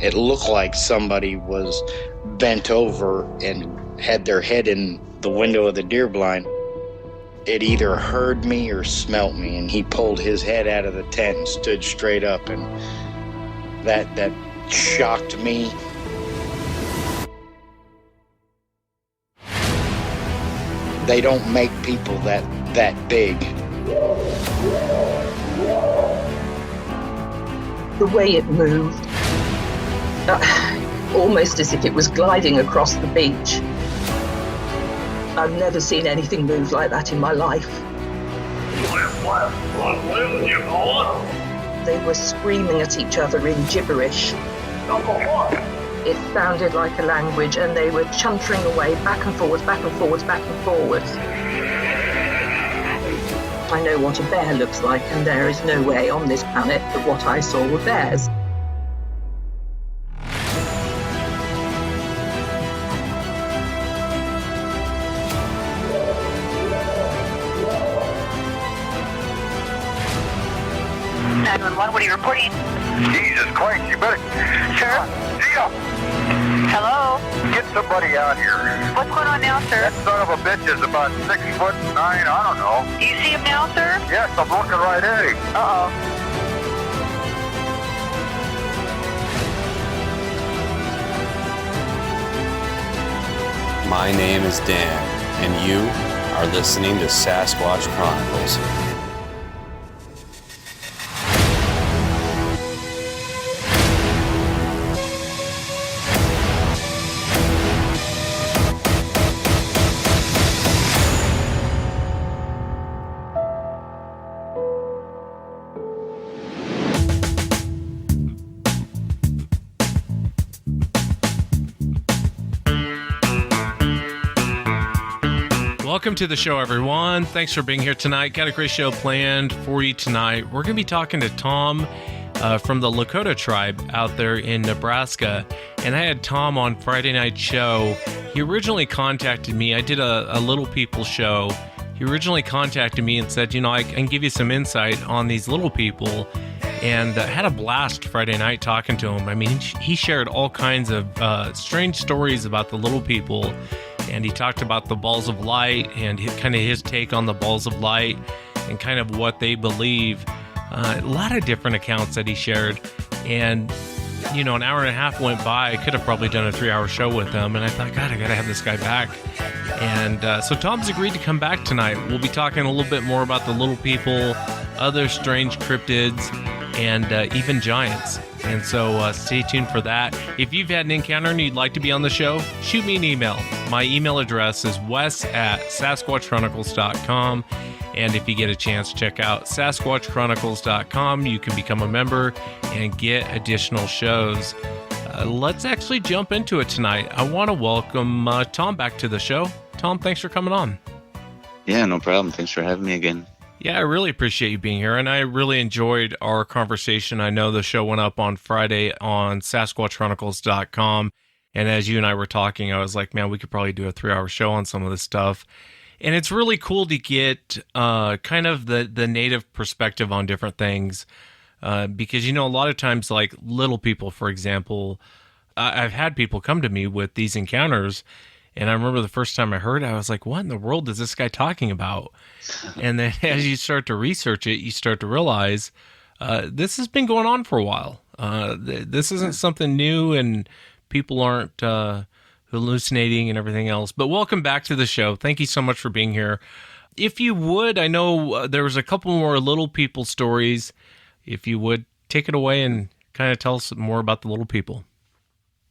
It looked like somebody was bent over and had their head in the window of the deer blind. It either heard me or smelt me, and he pulled his head out of the tent and stood straight up, and that shocked me. They don't make people that big. The way it moved, almost as if it was gliding across the beach. I've never seen anything move like that in my life. They were screaming at each other in gibberish. It sounded like a language, and they were chuntering away back and forwards, back and forwards, back and forwards. I know what a bear looks like, and there is no way on this planet that what I saw were bears. 911, what are you reporting? Jesus Christ, you better... Sir? Gio! Hello? Get somebody out here. What's going on now, sir? That son of a bitch is about 6'9", I don't know. Do you see him now, sir? Yes, I'm looking right at him. Uh-oh. My name is Dan, and you are listening to Sasquatch Chronicles. Welcome to the show, everyone. Thanks for being here tonight. Got a great show planned for you tonight. We're going to be talking to Tom from the Lakota tribe out there in Nebraska. And I had Tom on Friday night show. He originally contacted me. I did a Little People show. He originally contacted me and said, you know, I can give you some insight on these little people. And had a blast Friday night talking to him. I mean, he shared all kinds of strange stories about the little people. And he talked about the balls of light and kind of his take on the balls of light and kind of what they believe. A lot of different accounts that he shared. And, you know, an hour and a half went by. I could have probably done a 3-hour show with him. And I thought, God, I got to have this guy back. And so Tom's agreed to come back tonight. We'll be talking a little bit more about the little people, other strange cryptids, and even giants. And so stay tuned for that. If you've had an encounter and you'd like to be on the show, shoot me an email. My email address is wes@sasquatchchronicles.com. And if you get a chance, check out sasquatchchronicles.com. You can become a member and get additional shows. Let's actually jump into it tonight. I want to welcome Tom back to the show. Tom, thanks for coming on. Yeah, no problem. Thanks for having me again. Yeah, I really appreciate you being here, and I really enjoyed our conversation. I know the show went up on Friday on SasquatchChronicles.com, and as you and I were talking, I was like, man, we could probably do a 3-hour show on some of this stuff. And it's really cool to get kind of the native perspective on different things, because, you know, a lot of times, like little people, for example, I've had people come to me with these encounters. And I remember the first time I heard it, I was like, what in the world is this guy talking about? And then as you start to research it, you start to realize this has been going on for a while. This isn't something new, and people aren't hallucinating and everything else. But welcome back to the show. Thank you so much for being here. If you would, I know there was a couple more little people stories. If you would, take it away and kind of tell us more about the little people.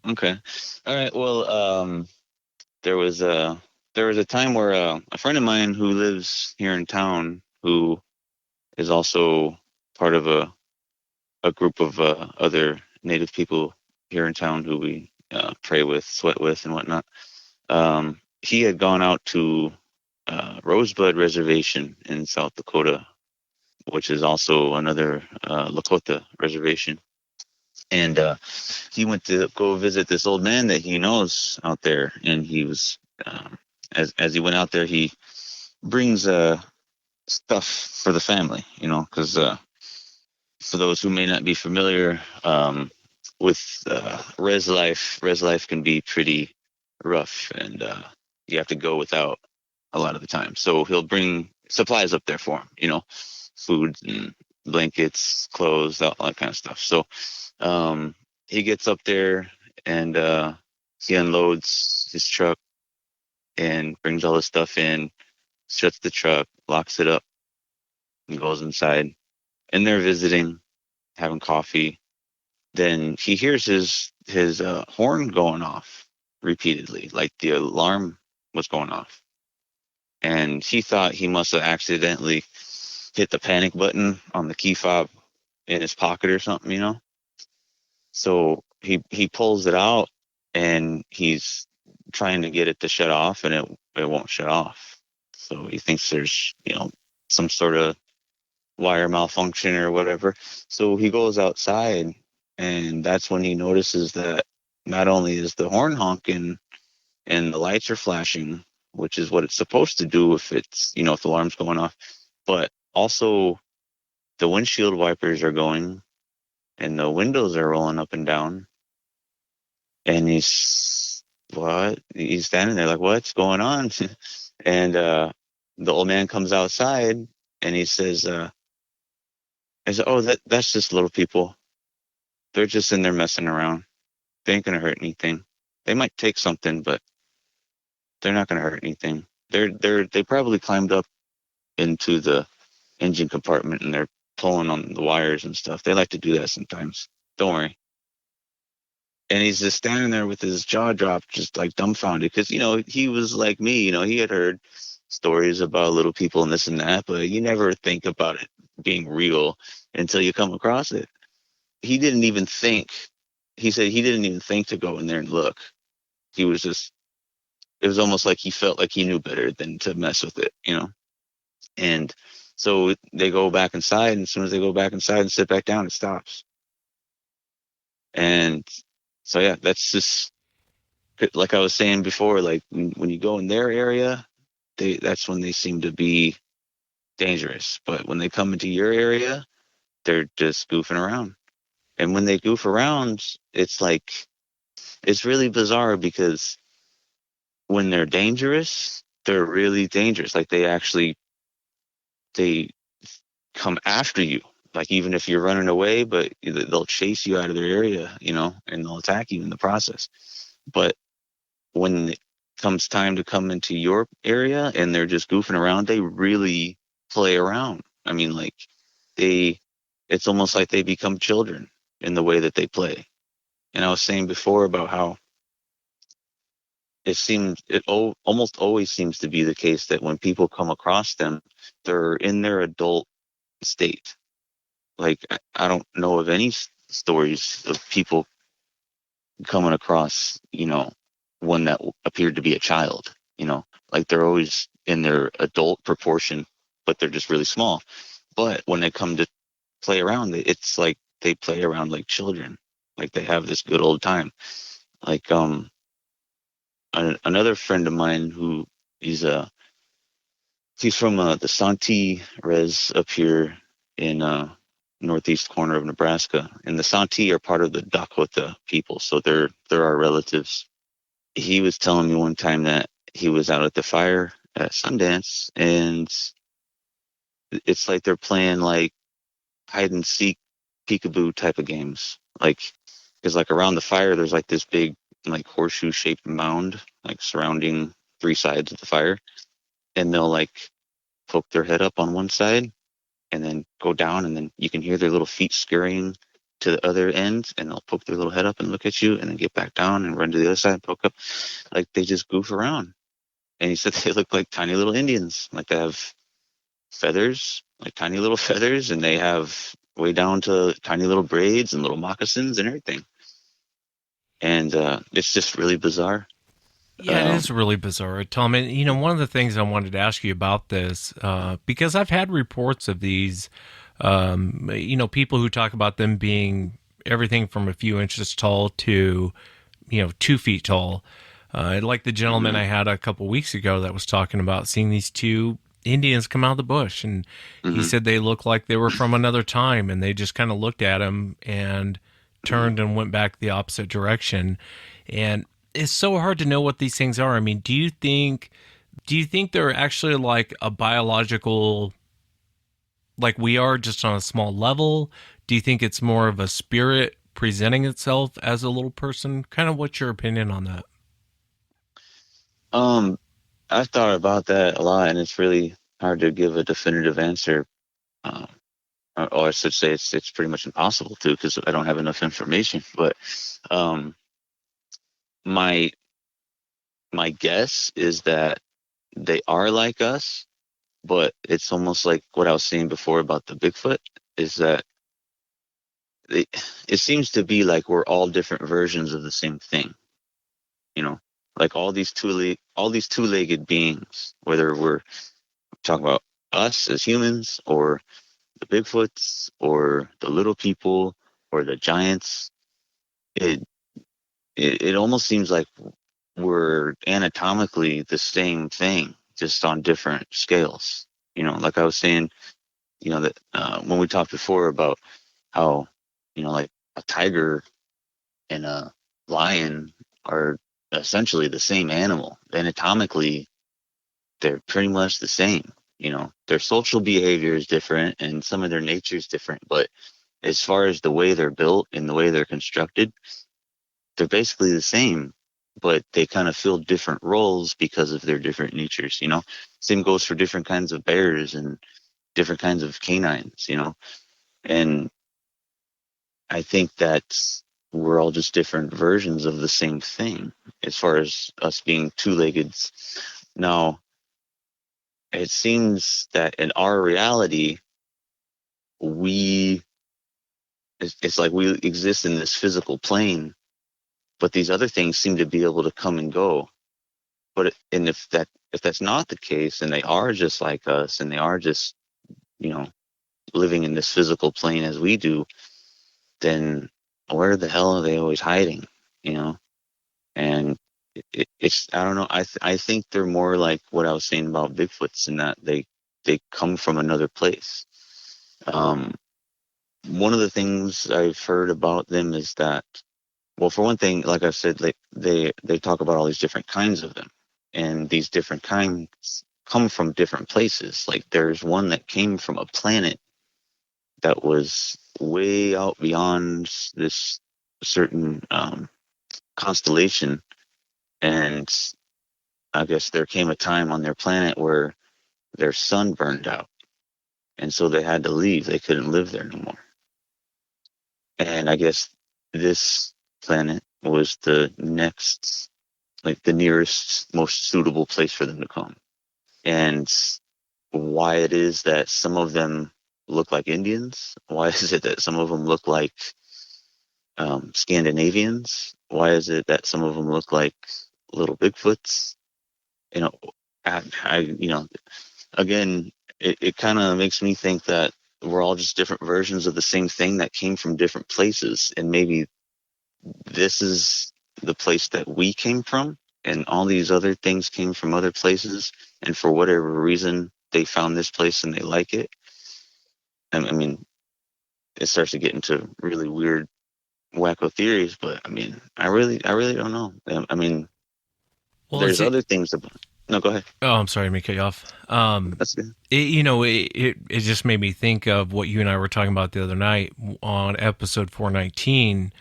Okay. All right. Well, there was a time where a friend of mine who lives here in town, who is also part of a group of other Native people here in town who we pray with, sweat with, and whatnot. He had gone out to Rosebud Reservation in South Dakota, which is also another Lakota reservation. And he went to go visit this old man that he knows out there. And he was, as he went out there, he brings stuff for the family, you know, because for those who may not be familiar, with res life can be pretty rough, and you have to go without a lot of the time. So he'll bring supplies up there for him, food and blankets, clothes, all that kind of stuff. So he gets up there and he unloads his truck and brings all his stuff in, shuts the truck, locks it up, and goes inside. And they're visiting, having coffee. Then he hears his horn going off repeatedly, like the alarm was going off. And he thought he must have accidentally hit the panic button on the key fob in his pocket or something, So he pulls it out and he's trying to get it to shut off, and it won't shut off. So he thinks there's, some sort of wire malfunction or whatever. So he goes outside, and that's when he notices that not only is the horn honking and the lights are flashing, which is what it's supposed to do if it's, if the alarm's going off, but also the windshield wipers are going and the windows are rolling up and down. And he's standing there like, what's going on? And the old man comes outside and he says, that's just little people. They're just in there messing around. They ain't gonna hurt anything. They might take something, but they're not gonna hurt anything. They probably climbed up into the engine compartment and they're pulling on the wires and stuff. They like to do that sometimes. Don't worry. And he's just standing there with his jaw dropped, just like dumbfounded, because he was like me. He had heard stories about little people and this and that, but you never think about it being real until you come across it. He didn't even think. He said he didn't even think to go in there and look. He was just. It was almost like he felt like he knew better than to mess with it, And so they go back inside, and as soon as they go back inside and sit back down, it stops. And so, yeah, that's just, like I was saying before, like when you go in their area, that's when they seem to be dangerous. But when they come into your area, they're just goofing around. And when they goof around, it's really bizarre, because when they're dangerous, they're really dangerous. Like they come after you. Like even if you're running away, but they'll chase you out of their area, and they'll attack you in the process. But when it comes time to come into your area and they're just goofing around, they really play around. I mean, it's almost like they become children in the way that they play. And I was saying before about how it almost always seems to be the case that when people come across them, they're in their adult state. Like, I don't know of any stories of people coming across, one that appeared to be a child, like they're always in their adult proportion, but they're just really small. But when they come to play around, it's like they play around like children, like they have this good old time. Like, another friend of mine who he's from the Santee res up here in northeast corner of Nebraska, and the Santee are part of the Lakota people, so they're our relatives. He was telling me one time that he was out at the fire at Sundance, and it's like they're playing like hide and seek, peekaboo type of games. Like, because like around the fire, there's like this big like horseshoe shaped mound like surrounding three sides of the fire, and they'll like poke their head up on one side and then go down, and then you can hear their little feet scurrying to the other end, and they'll poke their little head up and look at you and then get back down and run to the other side and poke up. Like they just goof around. And he said they look like tiny little Indians. Like they have feathers, like tiny little feathers, and they have way down to tiny little braids and little moccasins and everything. And it's just really bizarre. Yeah, it is really bizarre, Tom. And, one of the things I wanted to ask you about this, because I've had reports of these, people who talk about them being everything from a few inches tall to, 2 feet tall. Like the gentleman I had a couple weeks ago that was talking about seeing these two Indians come out of the bush. And he said they looked like they were from another time, and they just kind of looked at him and turned and went back the opposite direction. And it's so hard to know what these things are. I mean, do you think they're actually like a biological, like we are, just on a small level? Do you think it's more of a spirit presenting itself as a little person? Kind of what's your opinion on that? I've thought about that a lot, and it's really hard to give a definitive answer. Or I should say it's pretty much impossible to, because I don't have enough information. But my guess is that they are like us, but it's almost like what I was saying before about the Bigfoot, is that it seems to be like we're all different versions of the same thing, like all these two-legged beings, whether we're talking about us as humans or the Bigfoots or the little people or the giants. It almost seems like we're anatomically the same thing, just on different scales. Like I was saying, that when we talked before about how, like a tiger and a lion are essentially the same animal. Anatomically, they're pretty much the same. Their social behavior is different and some of their nature is different, but as far as the way they're built and the way they're constructed, they're basically the same, but they kind of fill different roles because of their different natures. Same goes for different kinds of bears and different kinds of canines, and I think that we're all just different versions of the same thing as far as us being two-legged. Now, it seems that in our reality, it's like we exist in this physical plane, but these other things seem to be able to come and go. If that's not the case, and they are just like us, and they are just, living in this physical plane as we do, then where the hell are they always hiding? And it's I don't know. I think they're more like what I was saying about Bigfoots, in that they come from another place. One of the things I've heard about them is that, well, for one thing, like I said, they talk about all these different kinds of them, and these different kinds come from different places. Like there's one that came from a planet that was way out beyond this certain constellation, and I guess there came a time on their planet where their sun burned out, and so they had to leave. They couldn't live there no more. And I guess this planet was the next, like the nearest, most suitable place for them to come. And why it is that some of them look like Indians? Why is it that some of them look like Scandinavians? Why is it that some of them look like little Bigfoots? Again, it kind of makes me think that we're all just different versions of the same thing that came from different places, and maybe this is the place that we came from, and all these other things came from other places, and for whatever reason they found this place and they like it. I mean, it starts to get into really weird, wacko theories, but I really don't know. Well, there's other things about. No, go ahead. Oh, I'm sorry, let me cut you off. That's good. It just made me think of what you and I were talking about the other night on episode 419.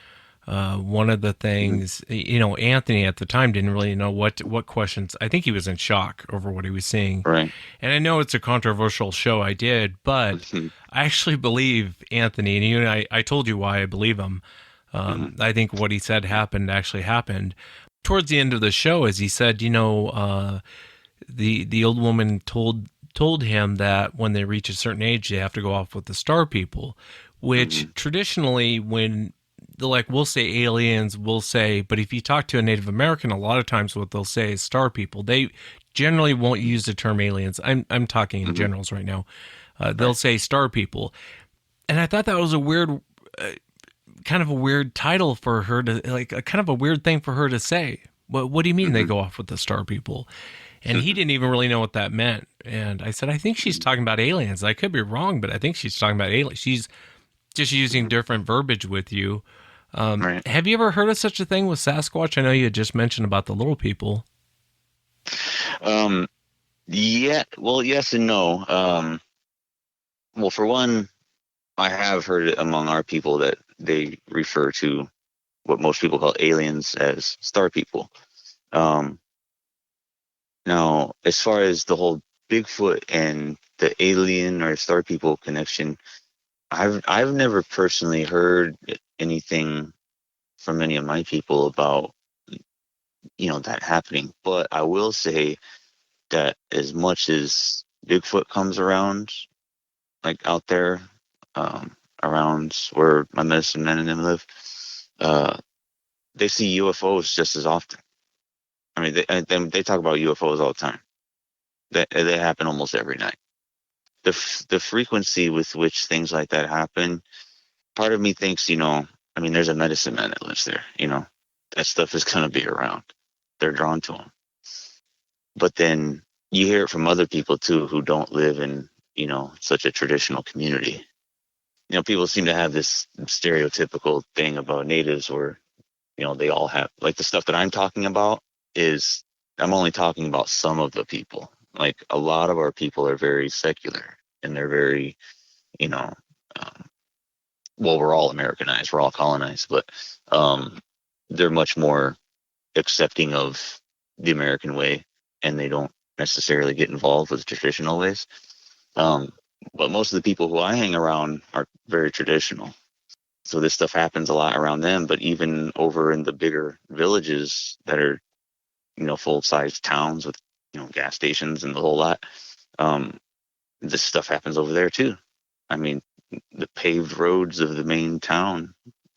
One of the things, Anthony at the time didn't really know what questions. I think he was in shock over what he was seeing. Right. And I know it's a controversial show I did, but I actually believe Anthony, and you and I told you why I believe him. I think what he said actually happened. Towards the end of the show, as he said, the old woman told him that when they reach a certain age, they have to go off with the star people, which traditionally, when we'll say aliens, but if you talk to a Native American, a lot of times what they'll say is star people. They generally won't use the term aliens. I'm talking in generals right now. They'll say star people. And I thought that was a weird, kind of a weird title for her to, kind of a weird thing for her to say. What do you mean they go off with the star people? And he didn't even really know what that meant. And I said, I think she's talking about aliens. I could be wrong, but I think she's talking about aliens. She's just using different verbiage with you. Right. Have you ever heard of such a thing with Sasquatch? I know you had just mentioned about the little people. Yeah. Well, yes and no. Well, for one, I have heard it among our people that they refer to what most people call aliens as star people. Now, as far as the whole Bigfoot and the alien or star people connection, I've never personally heard anything from any of my people about that happening. But I will say that as much as Bigfoot comes around, like out there, around where my medicine men and them live, they see UFOs just as often. I mean, they talk about UFOs all the time. They happen almost every night. The frequency with which things like that happen, part of me thinks, I mean, there's a medicine man that lives there. That stuff is going to be around. They're drawn to them. But then you hear it from other people too who don't live in, such a traditional community. People seem to have this stereotypical thing about natives where, they all have, like, the stuff that I'm talking about is, I'm only talking about some of the people. Like, a lot of our people are very secular and they're very, well, we're all Americanized, we're all colonized, but they're much more accepting of the American way, and they don't necessarily get involved with traditional ways. But most of the people who I hang around are very traditional. So this stuff happens a lot around them, but even over in the bigger villages that are, full-sized towns with, gas stations and the whole lot, this stuff happens over there too. I mean, the paved roads of the main town,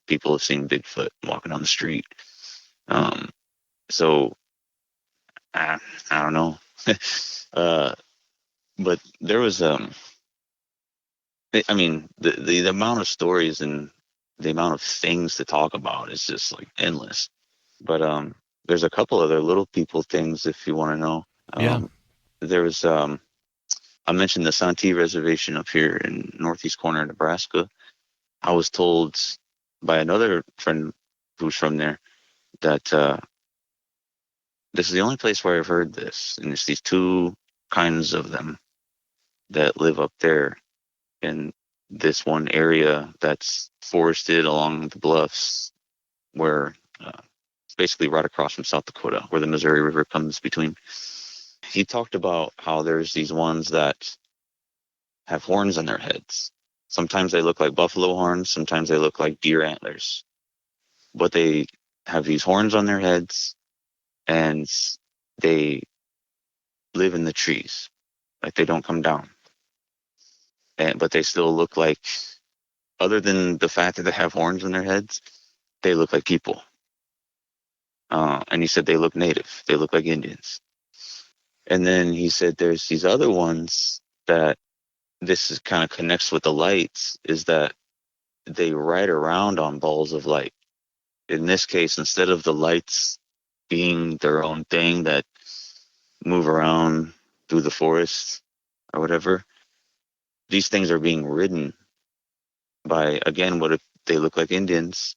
people have seen Bigfoot walking on the street. So I don't know. But there was, I mean, the amount of stories and the amount of things to talk about is just like endless. But there's a couple other little people things if you want to know. Yeah. There was, I mentioned the Santee Reservation up here in northeast corner of Nebraska. I was told by another friend who's from there that this is the only place where I've heard this, and it's these two kinds of them that live up there in this one area that's forested along the bluffs, where it's basically right across from South Dakota, where the Missouri River comes between. He talked about how there's these ones that have horns on their heads. Sometimes they look like buffalo horns, sometimes they look like deer antlers. But they have these horns on their heads, and they live in the trees. Like, they don't come down. But they still look like, other than the fact that they have horns on their heads, they look like people. And he said they look native. They look like Indians. And then he said there's these other ones that this is kind of connects with the lights, is that they ride around on balls of light. In this case, instead of the lights being their own thing that move around through the forest or whatever, these things are being ridden by, again, what if they look like Indians,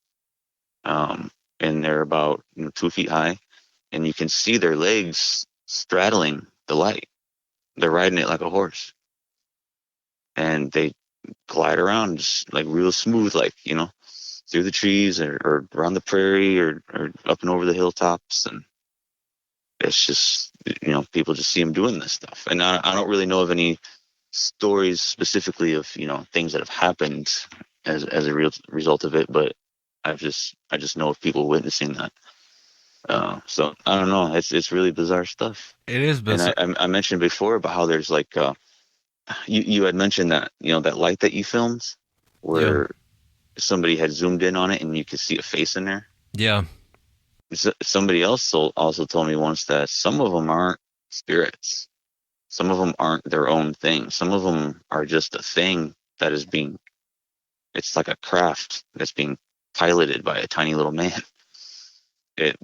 and they're about 2 feet high, and you can see their legs straddling the light. They're riding it like a horse, and they glide around just like real smooth, like, through the trees or around the prairie or up and over the hilltops. And it's just, people just see them doing this stuff. And I don't really know of any stories specifically of, things that have happened as a real result of it, but I just know of people witnessing that. So I don't know. It's really bizarre stuff. It is bizarre. And I mentioned before about how there's like, you had mentioned that, that light that you filmed where somebody had zoomed in on it and you could see a face in there. Yeah. Somebody else also told me once that some of them aren't spirits. Some of them aren't their own thing. Some of them are just a thing that is it's like a craft that's being piloted by a tiny little man.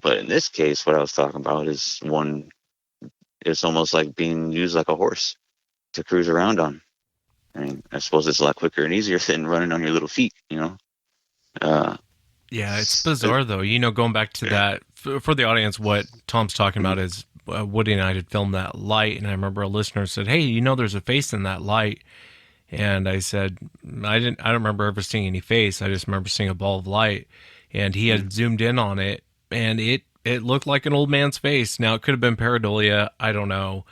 But in this case, what I was talking about is one, it's almost like being used like a horse to cruise around on. I mean, I suppose it's a lot quicker and easier than running on your little feet, Yeah, it's bizarre though. Going back to that for the audience, what Tom's talking about is Woody and I had filmed that light, and I remember a listener said, "Hey, there's a face in that light," and I said, "I don't remember ever seeing any face. I just remember seeing a ball of light," and he had zoomed in on it, and it looked like an old man's face. Now it could have been pareidolia. I don't know.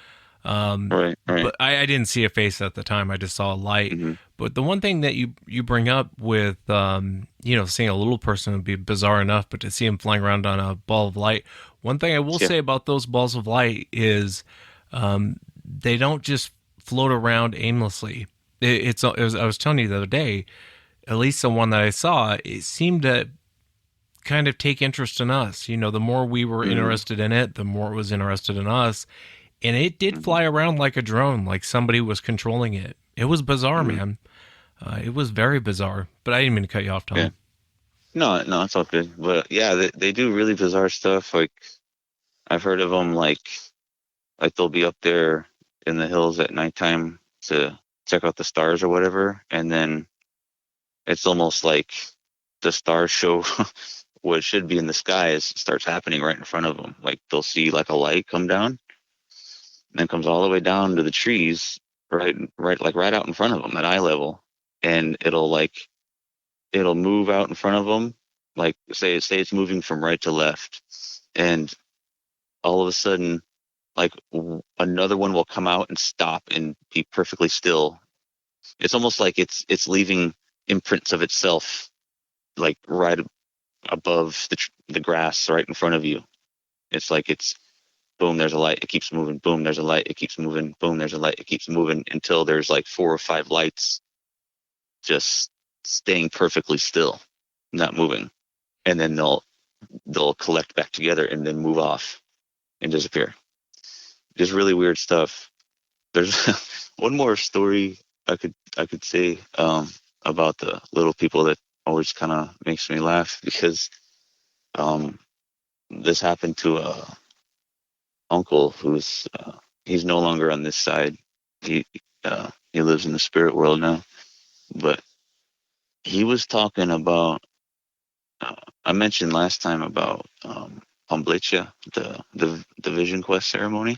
Right. But I didn't see a face at the time. I just saw a light. Mm-hmm. But the one thing that you bring up with, seeing a little person would be bizarre enough, but to see him flying around on a ball of light, one thing I will say about those balls of light is they don't just float around aimlessly. I was telling you the other day, at least the one that I saw, it seemed to kind of take interest in us. The more we were interested in it, the more it was interested in us. And it did fly around like a drone, like somebody was controlling it. It was bizarre, man. It was very bizarre. But I didn't mean to cut you off, Tom. Yeah. No, it's all good. But yeah, they do really bizarre stuff. Like I've heard of them, like they'll be up there in the hills at nighttime to check out the stars or whatever, and then it's almost like the stars show what should be in the sky starts happening right in front of them. Like they'll see like a light come down. And then comes all the way down to the trees, right out in front of them at eye level, and it'll move out in front of them, like say it's moving from right to left, and all of a sudden, like another one will come out and stop and be perfectly still. It's almost like it's leaving imprints of itself, like right above the grass right in front of you. It's like it's. Boom, there's a light, it keeps moving. Boom, there's a light, it keeps moving. Boom, there's a light, it keeps moving until there's like 4 or 5 lights just staying perfectly still, not moving. And then they'll collect back together and then move off and disappear. Just really weird stuff. There's one more story I could say about the little people that always kind of makes me laugh, because this happened to a uncle who's he's no longer on this side. He lives in the spirit world now, but he was talking about I mentioned last time about Humblicha, the vision quest ceremony.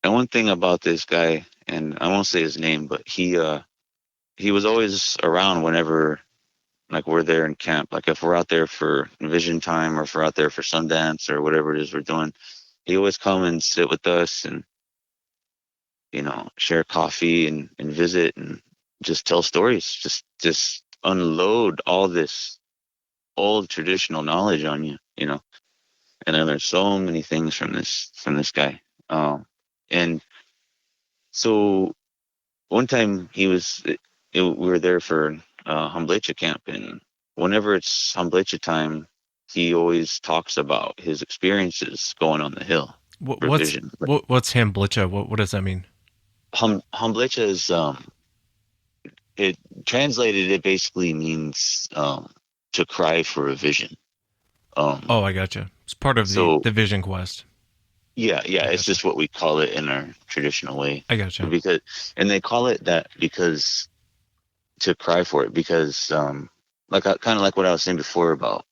And one thing about this guy, and I won't say his name, but he was always around whenever like we're there in camp. Like if we're out there for vision time or if we're out there for Sundance or whatever it is we're doing, he always come and sit with us and, share coffee and visit and just tell stories, just unload all this old traditional knowledge on you, and I learned so many things from this guy. And so one time we were there for Humblicha camp, and whenever it's Humblicha time, he always talks about his experiences going on the hill. What's Humblicha? What does that mean? Humblicha is it translated. It basically means to cry for a vision. I gotcha. It's part of the vision quest. Yeah. It's just what we call it in our traditional way. I gotcha. And they call it that because to cry for it, because kind of like what I was saying before about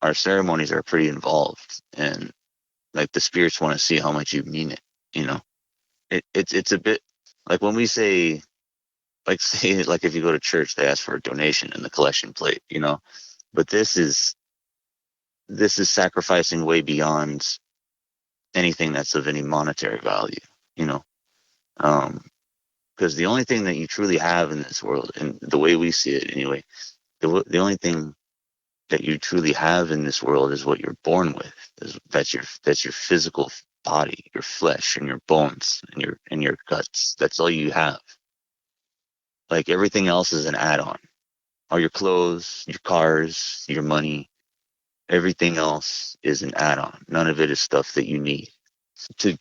our ceremonies are pretty involved, and like the spirits want to see how much you mean it. It's a bit like when we say if you go to church, they ask for a donation in the collection plate, but this is sacrificing way beyond anything that's of any monetary value, because the only thing that you truly have in this world, and the way we see it anyway, the only thing that you truly have in this world is what you're born with. That's your physical body, your flesh and your bones and your guts. That's all you have. Like everything else is an add-on. All your clothes, your cars, your money, everything else is an add-on. None of it is stuff that you need. To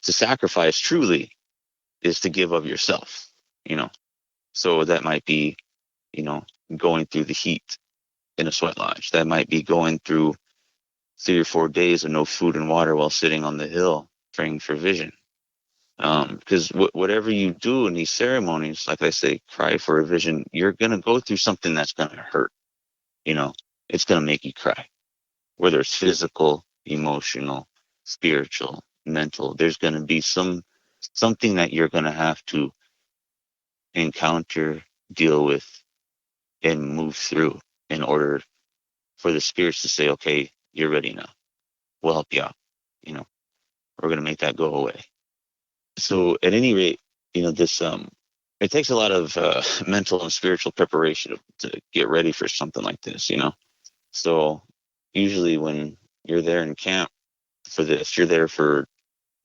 sacrifice truly is to give of yourself, So that might be, going through the heat in a sweat lodge. That might be going through 3 or 4 days of no food and water while sitting on the hill praying for vision. Because whatever you do in these ceremonies, like I say, cry for a vision, you're going to go through something that's going to hurt. it's going to make you cry. Whether it's physical, emotional, spiritual, mental, there's going to be something that you're going to have to encounter, deal with, and move through in order for the spirits to say, okay, you're ready now. We'll help you out. We're going to make that go away. So at any rate, this, it takes a lot of mental and spiritual preparation to get ready for something like this, So usually when you're there in camp for this, you're there for,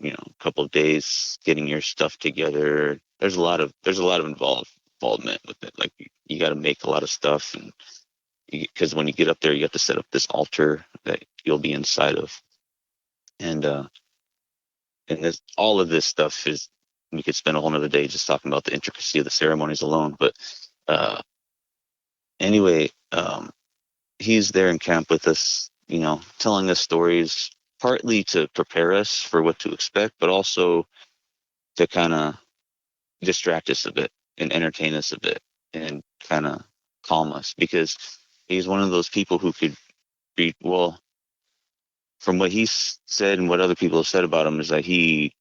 a couple of days getting your stuff together. There's a lot of involvement with it. Like you got to make a lot of stuff, and because when you get up there, you have to set up this altar that you'll be inside of, and all of this stuff is, we could spend a whole nother day just talking about the intricacy of the ceremonies alone. But anyway, he's there in camp with us, telling us stories, partly to prepare us for what to expect, but also to kind of distract us a bit and entertain us a bit and kind of calm us, because he's one of those people who could be, well, from what he said and what other people have said about him, is that he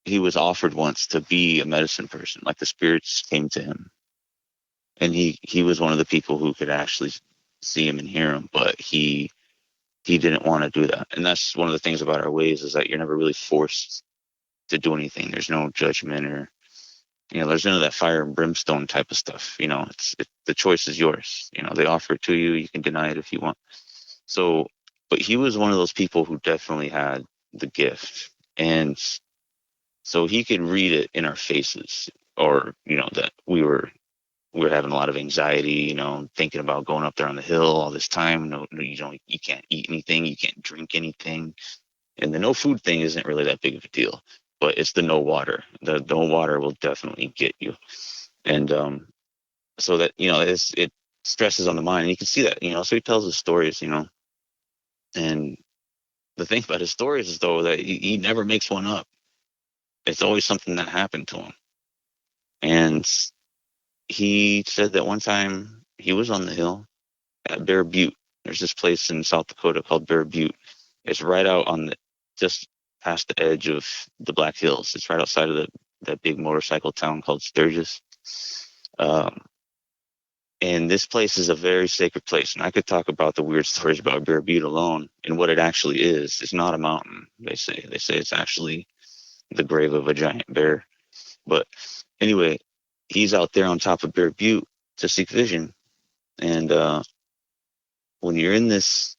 was offered once to be a medicine person. Like the spirits came to him, and he was one of the people who could actually see him and hear him, but he didn't want to do that. And that's one of the things about our ways, is that you're never really forced to do anything. There's no judgment, or there's none of that fire and brimstone type of stuff. The choice is yours. They offer it to you. You can deny it if you want. So, but he was one of those people who definitely had the gift, and so he could read it in our faces, or that we were having a lot of anxiety, thinking about going up there on the hill all this time. No, you can't eat anything, you can't drink anything, and the no food thing isn't really that big of a deal. But it's the no water. The no water will definitely get you, and so that it stresses on the mind, and you can see that. So he tells his stories, and the thing about his stories is, though, that he never makes one up. It's always something that happened to him. And he said that one time he was on the hill at Bear Butte. There's this place in South Dakota called Bear Butte. It's right out on just past the edge of the Black Hills. It's right outside of that big motorcycle town called Sturgis. And this place is a very sacred place. And I could talk about the weird stories about Bear Butte alone, and what it actually is. It's not a mountain, they say. They say it's actually the grave of a giant bear. But anyway, he's out there on top of Bear Butte to seek vision. And when you're in this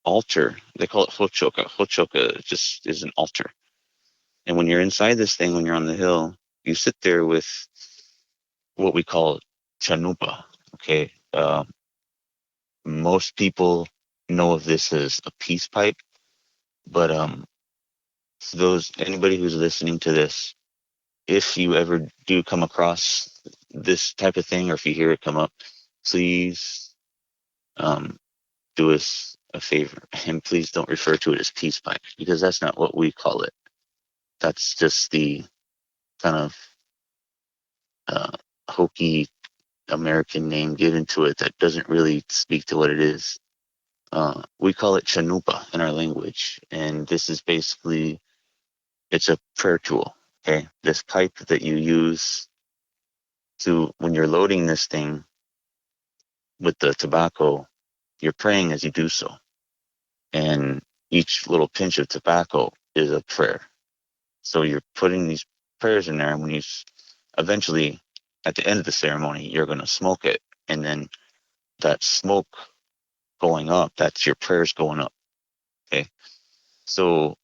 altar, they call it Hochoka. Hochoka just is an altar. And when you're inside this thing, when you're on the hill, you sit there with what we call chanupa. Okay. Most people know of this as a peace pipe, but for anybody who's listening to this, if you ever do come across this type of thing, or if you hear it come up, please do us a favor, and please don't refer to it as peace pipe, because that's not what we call it. That's just the kind of hokey American name given to it that doesn't really speak to what it is. We call it chanupa in our language, and this is basically, it's a prayer tool. Okay, this pipe that you use to, when you're loading this thing with the tobacco, you're praying as you do so, and each little pinch of tobacco is a prayer. So you're putting these prayers in there, and when you eventually, at the end of the ceremony, you're going to smoke it, and then that smoke going up, that's your prayers going up. Okay, so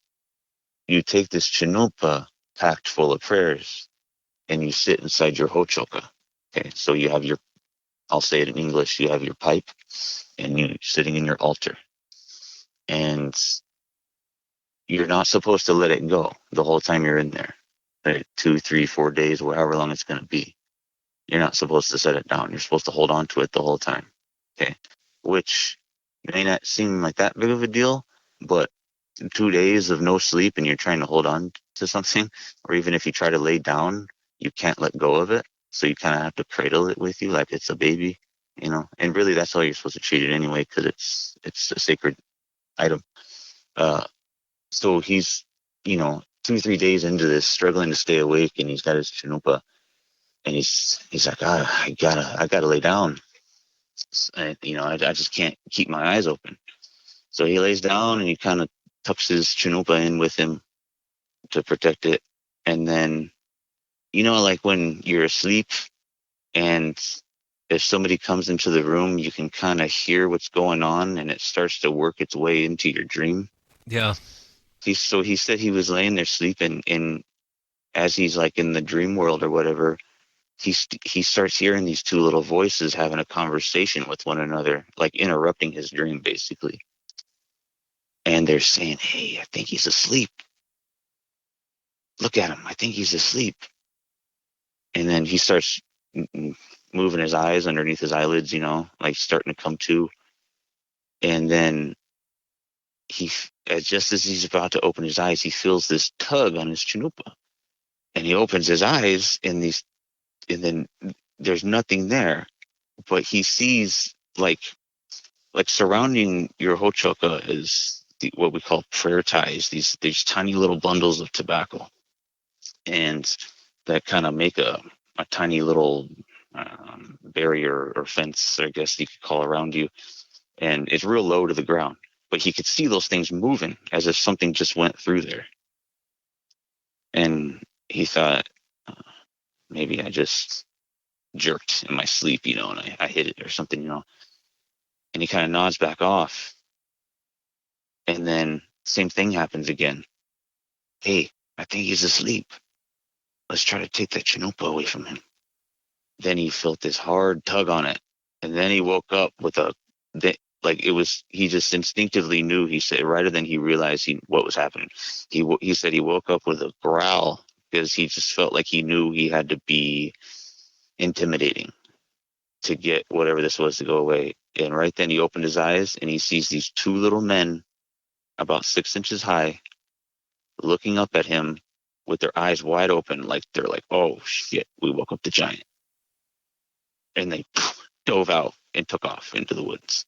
you take this chanupa packed full of prayers, and you sit inside your hochoka. Okay, so you have I'll say it in English, you have your pipe, and you're sitting in your altar, and you're not supposed to let it go the whole time you're in there, right? 2, 3, 4 days, however long it's going to be. You're not supposed to set it down. You're supposed to hold on to it the whole time. Okay, which may not seem like that big of a deal, but 2 days of no sleep and you're trying to hold on to something, or even if you try to lay down, you can't let go of it. So you kind of have to cradle it with you like it's a baby. you know, and really that's how you're supposed to treat it anyway, because it's a sacred item. So he's, you know, 2-3 days into this, struggling to stay awake, and he's got his chanupa, and he's like, I gotta lay down. And, you know, I just can't keep my eyes open. So he lays down and he kind of tucks his chanupa in with him to protect it. And then, you know, like when you're asleep and if somebody comes into the room, you can kind of hear what's going on and it starts to work its way into your dream. Yeah. He said he was laying there sleeping, and as he's like in the dream world or whatever, he starts hearing these two little voices having a conversation with one another, like interrupting his dream basically. And they're saying, "Hey, I think he's asleep. Look at him. I think he's asleep." And then he starts moving his eyes underneath his eyelids, you know, like starting to come to. And then just as he's about to open his eyes, he feels this tug on his chanupa. And he opens his eyes, and then there's nothing there. But he sees like surrounding your hochoka is what we call prayer ties, these tiny little bundles of tobacco. And that kind of make a tiny little barrier or fence, I guess you could call, around you. And it's real low to the ground. But he could see those things moving as if something just went through there. And he thought, maybe I just jerked in my sleep, you know, and I hit it or something, you know. And he kind of nods back off. And then same thing happens again. "Hey, I think he's asleep. Let's try to take that chanupa away from him." Then he felt this hard tug on it. And then he woke up with he just instinctively knew. He said, right then he realized what was happening. He said he woke up with a growl because he just felt like he knew he had to be intimidating to get whatever this was to go away. And right then he opened his eyes and he sees these two little men about 6 inches high looking up at him with their eyes wide open, like they're like, "Oh shit, we woke up the giant." And they dove out and took off into the woods.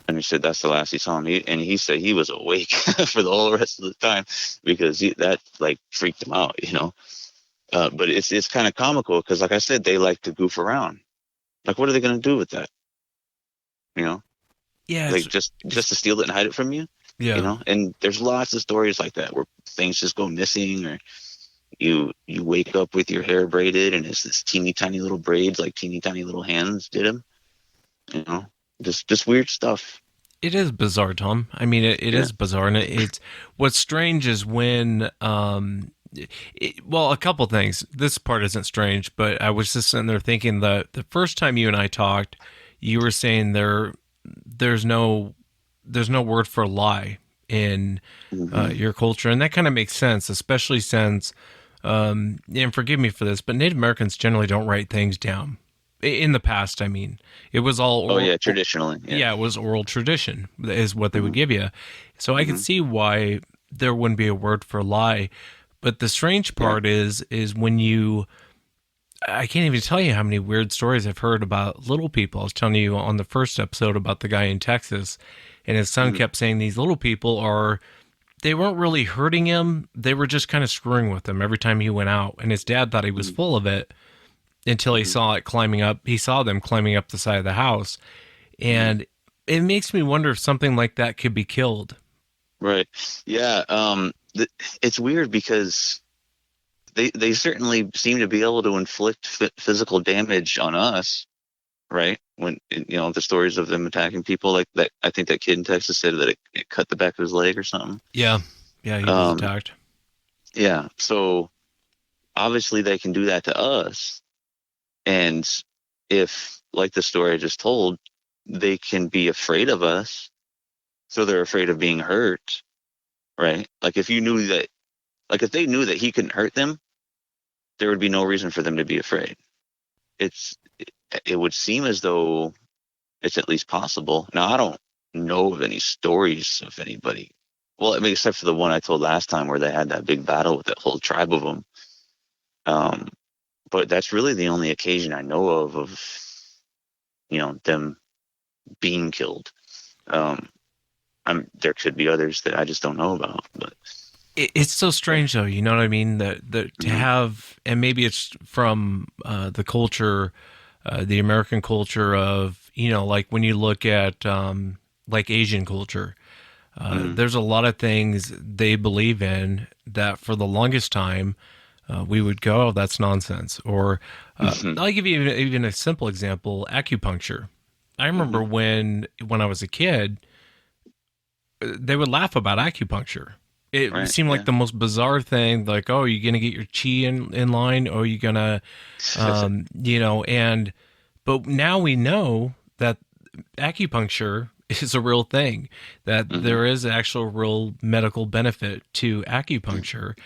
And he said that's the last he saw him. He said he was awake for the whole rest of the time because that like freaked him out, you know. But it's kind of comical because, like I said, they like to goof around. Like, what are they going to do with that? You know? Yeah. Like just to steal it and hide it from you? Yeah. You know? And there's lots of stories like that where things just go missing, or you wake up with your hair braided and it's this teeny tiny little braids, like teeny tiny little hands did them. You know? Just weird stuff. It is bizarre, Tom. I mean, it is bizarre. And it's what's strange is when, well, a couple things. This part isn't strange, but I was just sitting there thinking the first time you and I talked, you were saying there's no word for lie in your culture. And that kind of makes sense, especially since, and forgive me for this, but Native Americans generally don't write things down. In the past, I mean, it was all traditionally. Yeah, it was oral tradition is what they would give you. So I could see why there wouldn't be a word for lie. But the strange part is when I can't even tell you how many weird stories I've heard about little people. I was telling you on the first episode about the guy in Texas, and his son kept saying these little people they weren't really hurting him. They were just kind of screwing with him every time he went out. And his dad thought he was full of it. Until he saw it climbing up. He saw them climbing up the side of the house. And it makes me wonder if something like that could be killed. Right. Yeah. It's weird because they certainly seem to be able to inflict physical damage on us. Right. When, you know, the stories of them attacking people like that. I think that kid in Texas said that it cut the back of his leg or something. Yeah. Yeah. He was attacked. Yeah. So obviously they can do that to us. And if, like the story I just told, they can be afraid of us, so they're afraid of being hurt, right? Like if they knew that he couldn't hurt them, there would be no reason for them to be afraid. It would seem as though it's at least possible. Now, I don't know of any stories of anybody. Well, I mean, except for the one I told last time where they had that big battle with that whole tribe of them. But that's really the only occasion I know of them being killed. There could be others that I just don't know about, but It's so strange, though. You know what I mean? That to have, and maybe it's from the culture, the American culture of, like when you look at like Asian culture, there's a lot of things they believe in that for the longest time we would go, oh, that's nonsense. Or I'll give you even a simple example: acupuncture. I remember when I was a kid, they would laugh about acupuncture. It seemed like the most bizarre thing, like, oh, you're going to get your chi in line, or you're going to, but now we know that acupuncture is a real thing, that there is actual real medical benefit to acupuncture.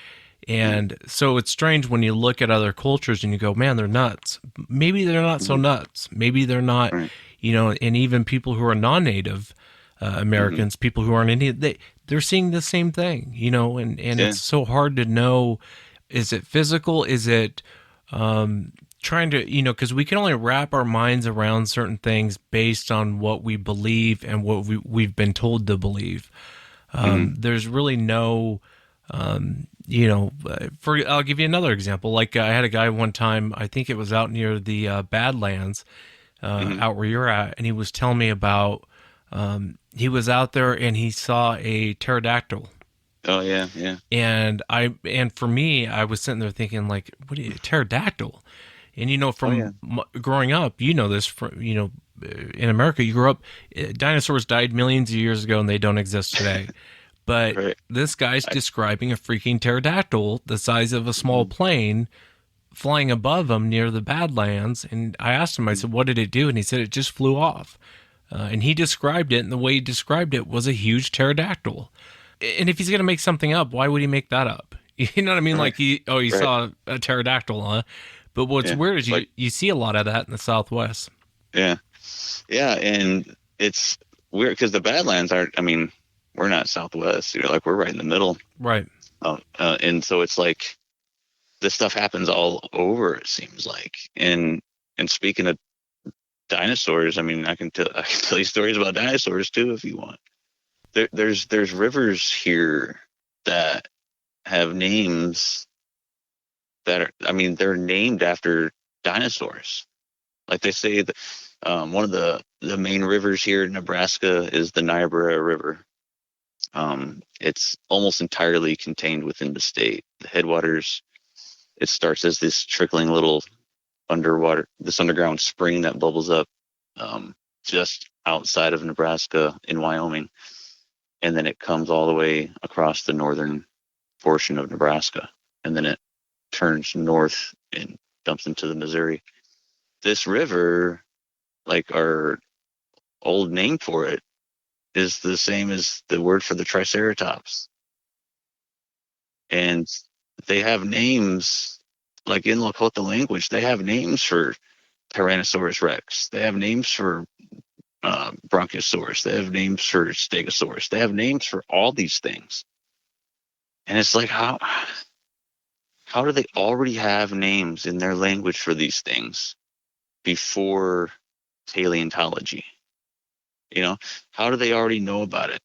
And so it's strange when you look at other cultures and you go, man, they're nuts. Maybe they're not so nuts. Maybe they're not, and even people who are non-native Americans, people who aren't Indian, they're seeing the same thing, and it's so hard to know, is it physical? Is it trying to, because we can only wrap our minds around certain things based on what we believe and what we've been told to believe. There's really no, I'll give you another example. Like I had a guy one time, I think it was out near the Badlands, out where you're at, and he was telling me about, he was out there and he saw a pterodactyl. Oh yeah. And for me, I was sitting there thinking, like, what are you, pterodactyl? And from growing up, this from in America, you grew up, dinosaurs died millions of years ago and they don't exist today. But this guy's describing a freaking pterodactyl the size of a small plane flying above him near the Badlands. And I asked him, I said, what did it do? And he said it just flew off. And he described it, and the way he described it was a huge pterodactyl. And if he's going to make something up, why would he make that up? You know what I mean? Like he saw a pterodactyl, huh? But what's weird is you see a lot of that in the Southwest. Yeah, and it's weird because the Badlands aren't. I mean, we're not Southwest. We're right in the middle, right? And so it's like this stuff happens all over. It seems like, and speaking of dinosaurs, I mean, I can tell you stories about dinosaurs too if you want. There's rivers here that have names that are, I mean, they're named after dinosaurs. Like they say that one of the main rivers here in Nebraska is the Niobrara River. It's almost entirely contained within the state. The headwaters, it starts as this trickling little underground spring that bubbles up just outside of Nebraska in Wyoming, and then it comes all the way across the northern portion of Nebraska, and then it turns north and dumps into the Missouri. This river, like our old name for it, is the same as the word for the Triceratops, and they have names. Like in Lakota language, they have names for Tyrannosaurus Rex. They have names for Bronchosaurus. They have names for Stegosaurus. They have names for all these things. And it's like, how do they already have names in their language for these things before paleontology? How do they already know about it?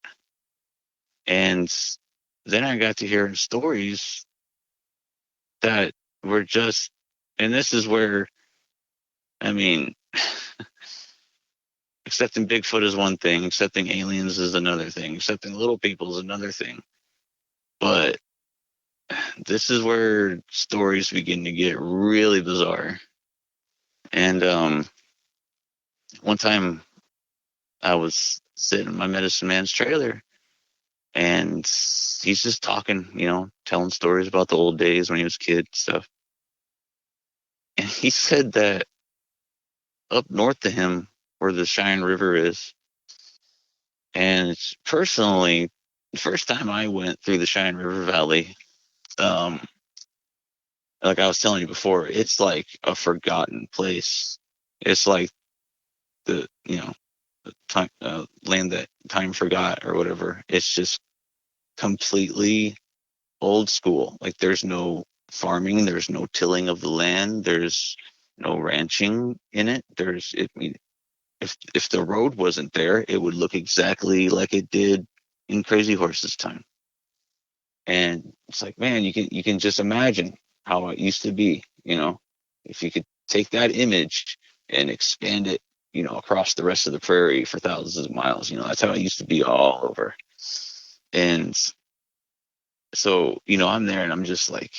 And then I got to hearing stories that were just, and this is where, I mean, accepting Bigfoot is one thing, accepting aliens is another thing, accepting little people is another thing. But this is where stories begin to get really bizarre. And one time I was sitting in my medicine man's trailer, and he's just talking, telling stories about the old days when he was a kid and stuff. And he said that up north to him, where the Cheyenne River is, and it's personally, the first time I went through the Cheyenne River Valley, like I was telling you before, it's like a forgotten place. It's like the time, land that time forgot or whatever. It's just completely old school. Like there's no farming, there's no tilling of the land, there's no ranching in it. if the road wasn't there, it would look exactly like it did in Crazy Horse's time. And it's like, man, you can just imagine how it used to be, if you could take that image and expand it, across the rest of the prairie for thousands of miles. That's how it used to be all over. And so, I'm there and I'm just like,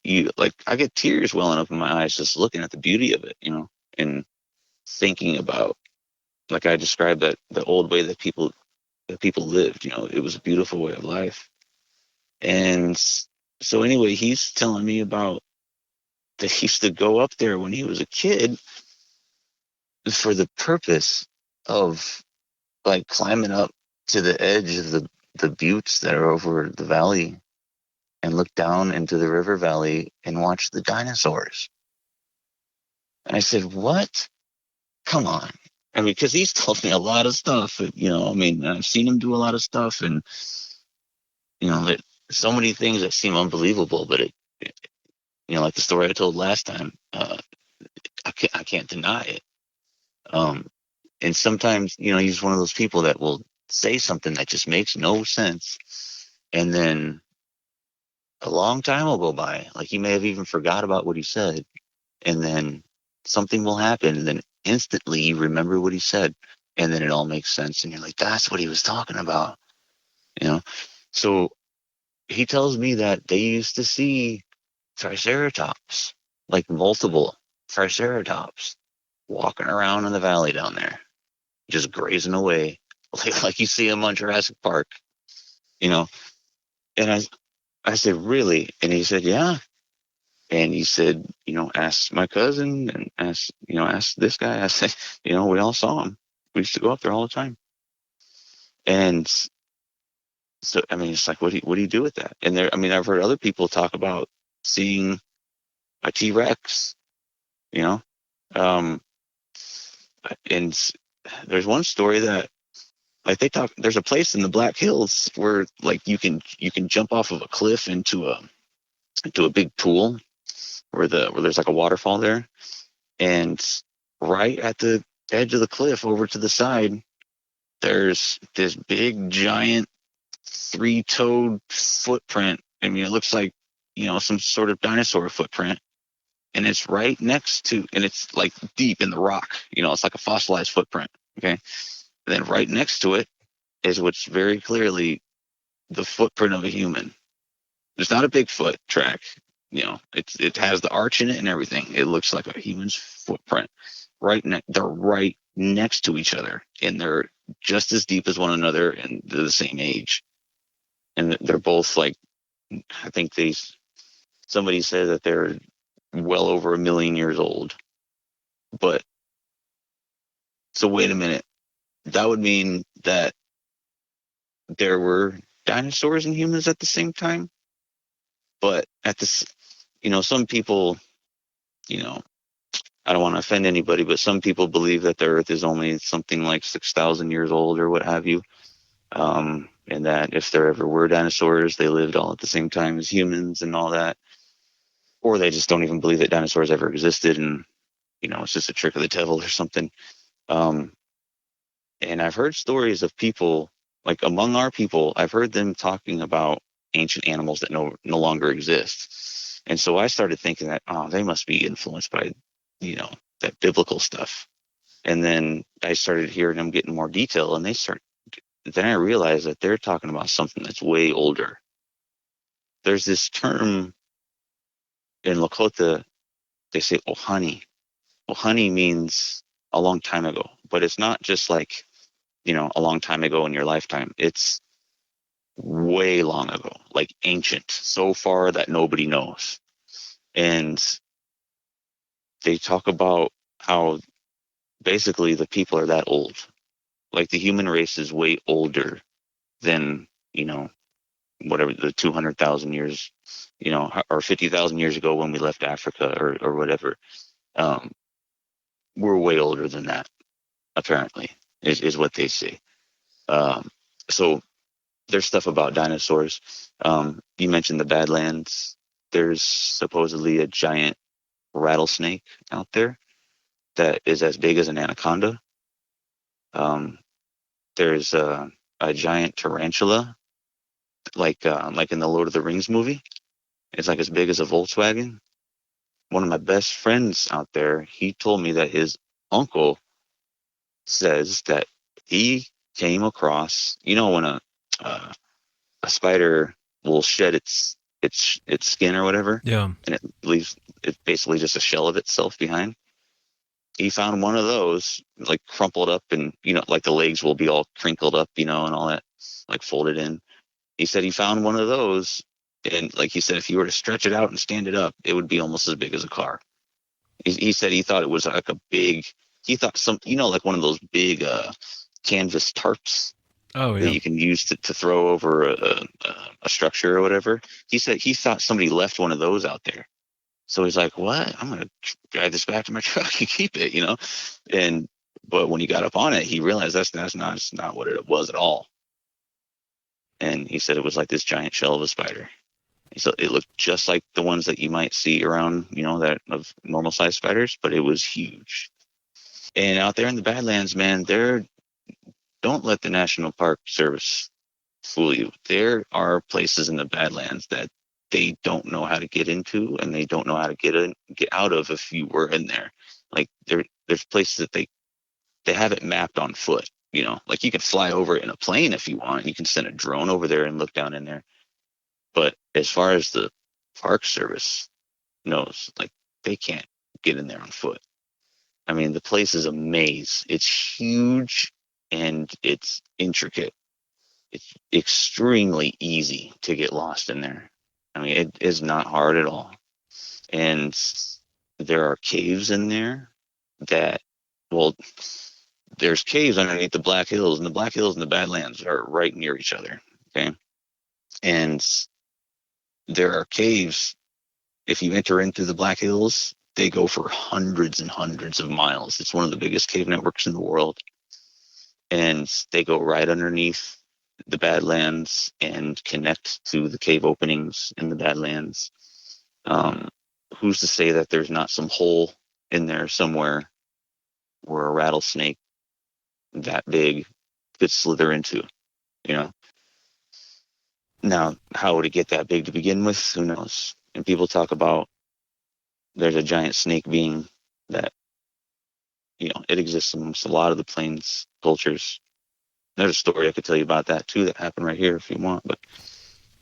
I get tears welling up in my eyes just looking at the beauty of it, and thinking about, like I described, that the old way that people lived. It was a beautiful way of life. And so anyway, he's telling me about that he used to go up there when he was a kid for the purpose of like climbing up to the edge of the buttes that are over the valley and look down into the river valley and watch the dinosaurs. And I said, what? Come on. I mean, because he's told me a lot of stuff, I've seen him do a lot of stuff, and, that so many things that seem unbelievable, but like the story I told last time, I can't deny it. And sometimes, he's one of those people that will say something that just makes no sense. And then a long time will go by. Like he may have even forgot about what he said. And then something will happen. And then instantly you remember what he said. And then it all makes sense. And you're like, that's what he was talking about. So he tells me that they used to see triceratops, like multiple triceratops, walking around in the valley down there, just grazing away, like you see them on Jurassic Park, And I said, really? And he said, yeah. And he said, ask my cousin and ask this guy. I said, we all saw him. We used to go up there all the time. And so, it's like, what do you do with that? And I've heard other people talk about seeing a T-Rex, and there's one story that, like, there's a place in the Black Hills where, like, you can jump off of a cliff into a big pool where there's like a waterfall there, and right at the edge of the cliff over to the side, there's this big giant 3-toed footprint. It looks like, some sort of dinosaur footprint, and it's right next to, and it's like deep in the rock, it's like a fossilized footprint. Okay. And then right next to it is what's very clearly the footprint of a human. It's not a Bigfoot track. It has the arch in it and everything. It looks like a human's footprint. They're right next to each other, and they're just as deep as one another, and they're the same age. And they're both like, I think somebody said that they're well over 1 million years old. But so wait a minute, that would mean that there were dinosaurs and humans at the same time. But at this, some people, I don't want to offend anybody, but some people believe that the Earth is only something like 6,000 years old or what have you. And that if there ever were dinosaurs, they lived all at the same time as humans and all that. Or they just don't even believe that dinosaurs ever existed, and, it's just a trick of the devil or something. And I've heard stories of people, like among our people, I've heard them talking about ancient animals that no longer exist. And so I started thinking that, they must be influenced by, that biblical stuff. And then I started hearing them getting more detail, and then I realized that they're talking about something that's way older. There's this term in Lakota, they say ohani. Ohani means a long time ago, but it's not just like, a long time ago in your lifetime. It's way long ago, like ancient, so far that nobody knows. And they talk about how basically the people are that old. Like the human race is way older than, whatever, the 200,000 years, or 50,000 years ago when we left Africa or whatever. We're way older than that, apparently, is what they say. So there's stuff about dinosaurs. You mentioned the Badlands. There's supposedly a giant rattlesnake out there that is as big as an anaconda. There's a giant tarantula, like in the Lord of the Rings movie. It's like as big as a Volkswagen. One of my best friends out there, he told me that his uncle says that he came across, when a spider will shed its skin or whatever, Yeah. and it leaves it's basically just a shell of itself behind. He found one of those like crumpled up, and like the legs will be all crinkled up, and all that, like folded in. He said he found one of those, and like he said, if you were to stretch it out and stand it up, it would be almost as big as a car. He said he thought it was like he thought like one of those big canvas tarps Oh that yeah. you can use to throw over a structure or whatever. He said he thought somebody left one of those out there. So he's like, what? I'm going to drive this back to my truck and keep it, but when he got up on it, he realized that's not what it was at all. And he said it was like this giant shell of a spider. So it looked just like the ones that you might see around, that of normal sized spiders, but it was huge. And out there in the Badlands, man, don't let the National Park Service fool you. There are places in the Badlands that they don't know how to get into, and they don't know how to get out of if you were in there. Like there's places that they have it mapped on foot. Like you can fly over it in a plane if you want. You can send a drone over there and look down in there. But as far as the Park Service knows, like they can't get in there on foot. I mean, the place is a maze. It's huge and it's intricate. It's extremely easy to get lost in there. I mean, it is not hard at all. And there are caves in there there's caves underneath the Black Hills, and the Black Hills and the Badlands are right near each other. Okay. And there are caves. If you enter into the Black Hills, they go for hundreds and hundreds of miles. It's one of the biggest cave networks in the world. And they go right underneath the Badlands and connect to the cave openings in the Badlands. Who's to say that there's not some hole in there somewhere where a rattlesnake that big could slither into, Now, how would it get that big to begin with? Who knows? And people talk about there's a giant snake being that, it exists amongst a lot of the plains cultures. There's a story I could tell you about that too that happened right here if you want. But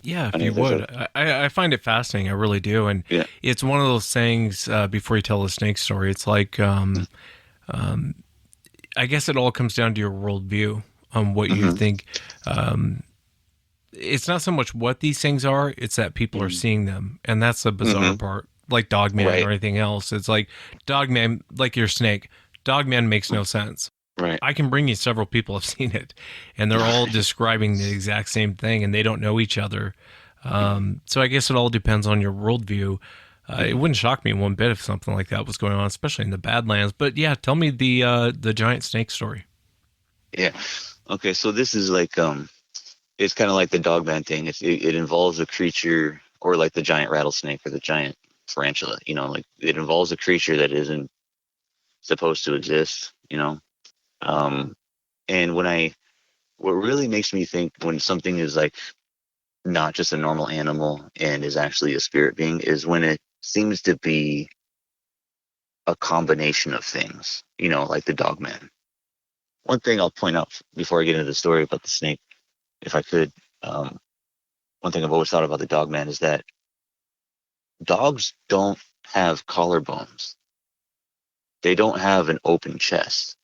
yeah, if you would. I find it fascinating. I really do. And it's one of those things, before you tell the snake story, it's like, I guess it all comes down to your worldview on what you think. It's not so much what these things are, it's that people are seeing them. And that's the bizarre part. Like Dogman or anything else. It's like Dogman, like your snake. Dogman makes no sense. Right. I can bring you several people have seen it, and they're all describing the exact same thing, and they don't know each other. So I guess it all depends on your worldview. It wouldn't shock me one bit if something like that was going on, especially in the Badlands. But yeah, tell me the giant snake story. Yeah. Okay. So this is like it's kind of like the Dogman thing. It involves a creature, or like the giant rattlesnake or the giant tarantula. Like it involves a creature that isn't supposed to exist. And what really makes me think when something is like not just a normal animal and is actually a spirit being is when it seems to be a combination of things, like the Dogman. One thing I'll point out before I get into the story about the snake, if I could, one thing I've always thought about the Dogman is that dogs don't have collarbones. They don't have an open chest.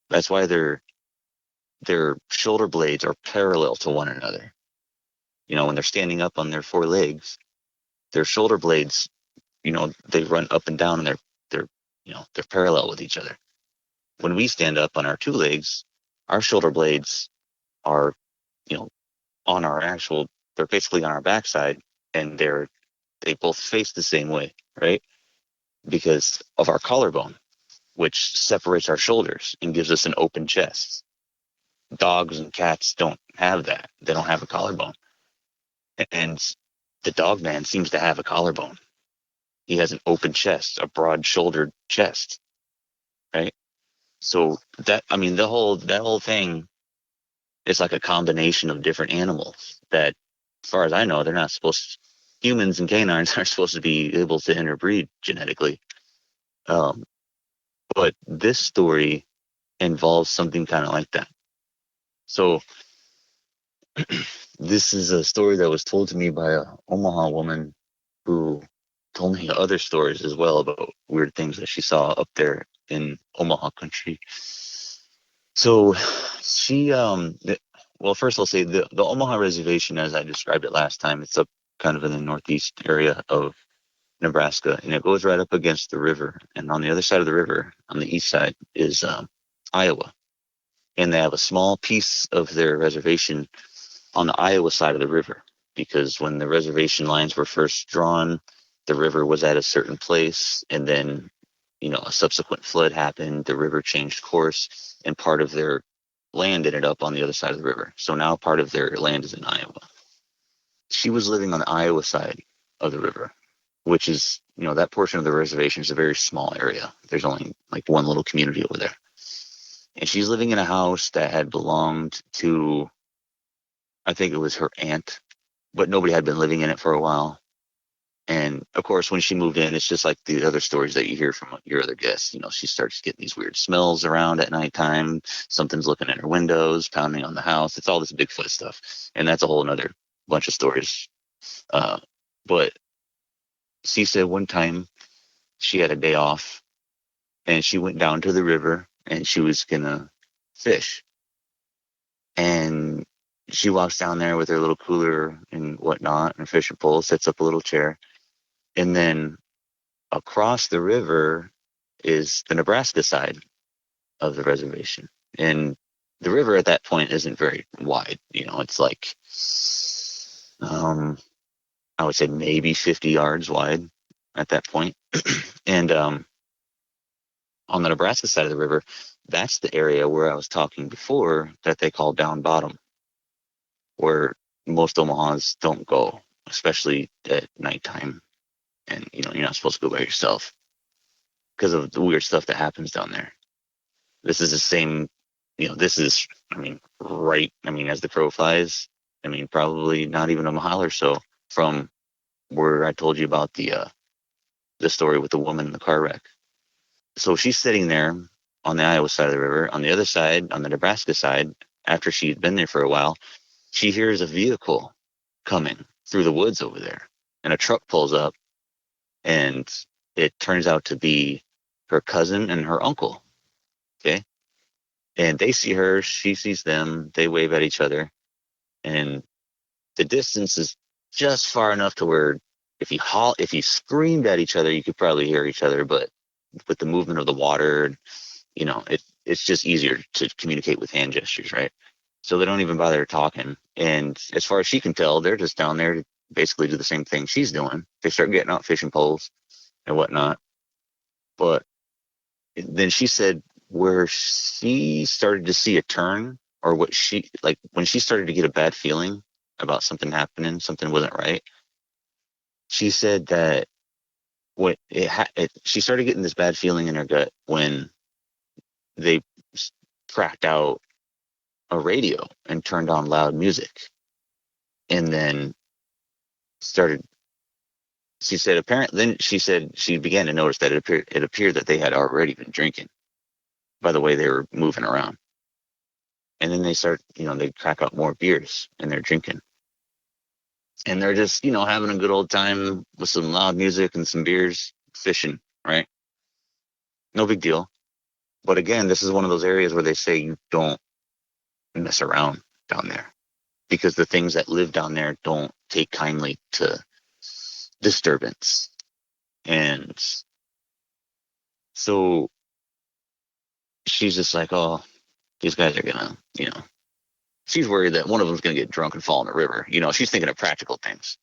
That's why their shoulder blades are parallel to one another. When they're standing up on their four legs, their shoulder blades, they run up and down, and they're parallel with each other. When we stand up on our two legs, our shoulder blades are, on our they're basically on our backside, and they both face the same way, right? Because of our collarbone, which separates our shoulders and gives us an open chest. Dogs and cats don't have that. They don't have a collarbone. And the Dogman seems to have a collarbone. He has an open chest, a broad-shouldered chest, right? So that whole thing is like a combination of different animals that, as far as I know, they're not supposed. Humans and canines aren't supposed to be able to interbreed genetically. But this story involves something kind of like that. So this is a story that was told to me by a Omaha woman who told me other stories as well about weird things that she saw up there in Omaha country. So she, well, first I'll say the Omaha Reservation, as I described it last time, it's up kind of in the northeast area of Nebraska, and it goes right up against the river. And on the other side of the river, on the east side, is Iowa. And they have a small piece of their reservation on the Iowa side of the river, because when the reservation lines were first drawn, the river was at a certain place, and then, a subsequent flood happened, the river changed course, and part of their land ended up on the other side of the river. So now part of their land is in Iowa. She was living on the Iowa side of the river, which is, that portion of the reservation is a very small area. There's only like one little community over there. And she's living in a house that had belonged to, I think it was her aunt, but nobody had been living in it for a while. And of course, when she moved in, it's just like the other stories that you hear from your other guests. She starts getting these weird smells around at nighttime. Something's looking at her windows, pounding on the house. It's all this Bigfoot stuff. And that's a whole nother bunch of stories. But she said one time she had a day off and she went down to the river and she was going to fish. And she walks down there with her little cooler and whatnot and fishing pole, sets up a little chair. And then across the river is the Nebraska side of the reservation. And the river at that point isn't very wide. It's like, I would say maybe 50 yards wide at that point. And on the Nebraska side of the river, that's the area where I was talking before that they call down bottom, where most Omahas don't go, especially at nighttime. And, you're not supposed to go by yourself because of the weird stuff that happens down there. This is the same, this is, as the crow flies, probably not even a mile or so from where I told you about the story with the woman in the car wreck. So she's sitting there on the Iowa side of the river. On the other side, on the Nebraska side, after she'd been there for a while, she hears a vehicle coming through the woods over there, and a truck pulls up, and it turns out to be her cousin and her uncle. Okay. And they see her, she sees them, they wave at each other, and the distance is just far enough to where if you screamed at each other, you could probably hear each other, but with the movement of the water, it's just easier to communicate with hand gestures, right? So they don't even bother talking. And as far as she can tell, they're just down there to basically do the same thing she's doing. They start getting out fishing poles and whatnot. But then she said where she started to see a turn, or when she started to get a bad feeling about something happening, something wasn't right. She said that when she started getting this bad feeling in her gut when they cracked out a radio and turned on loud music, and then she said she began to notice that it appeared that they had already been drinking by the way they were moving around. And then they crack out more beers and they're drinking. And they're just, having a good old time with some loud music and some beers, fishing, right? No big deal. But again, this is one of those areas where they say you don't mess around down there, because the things that live down there don't take kindly to disturbance. And so she's just like, oh, these guys are gonna, she's worried that one of them's gonna get drunk and fall in the river. She's thinking of practical things.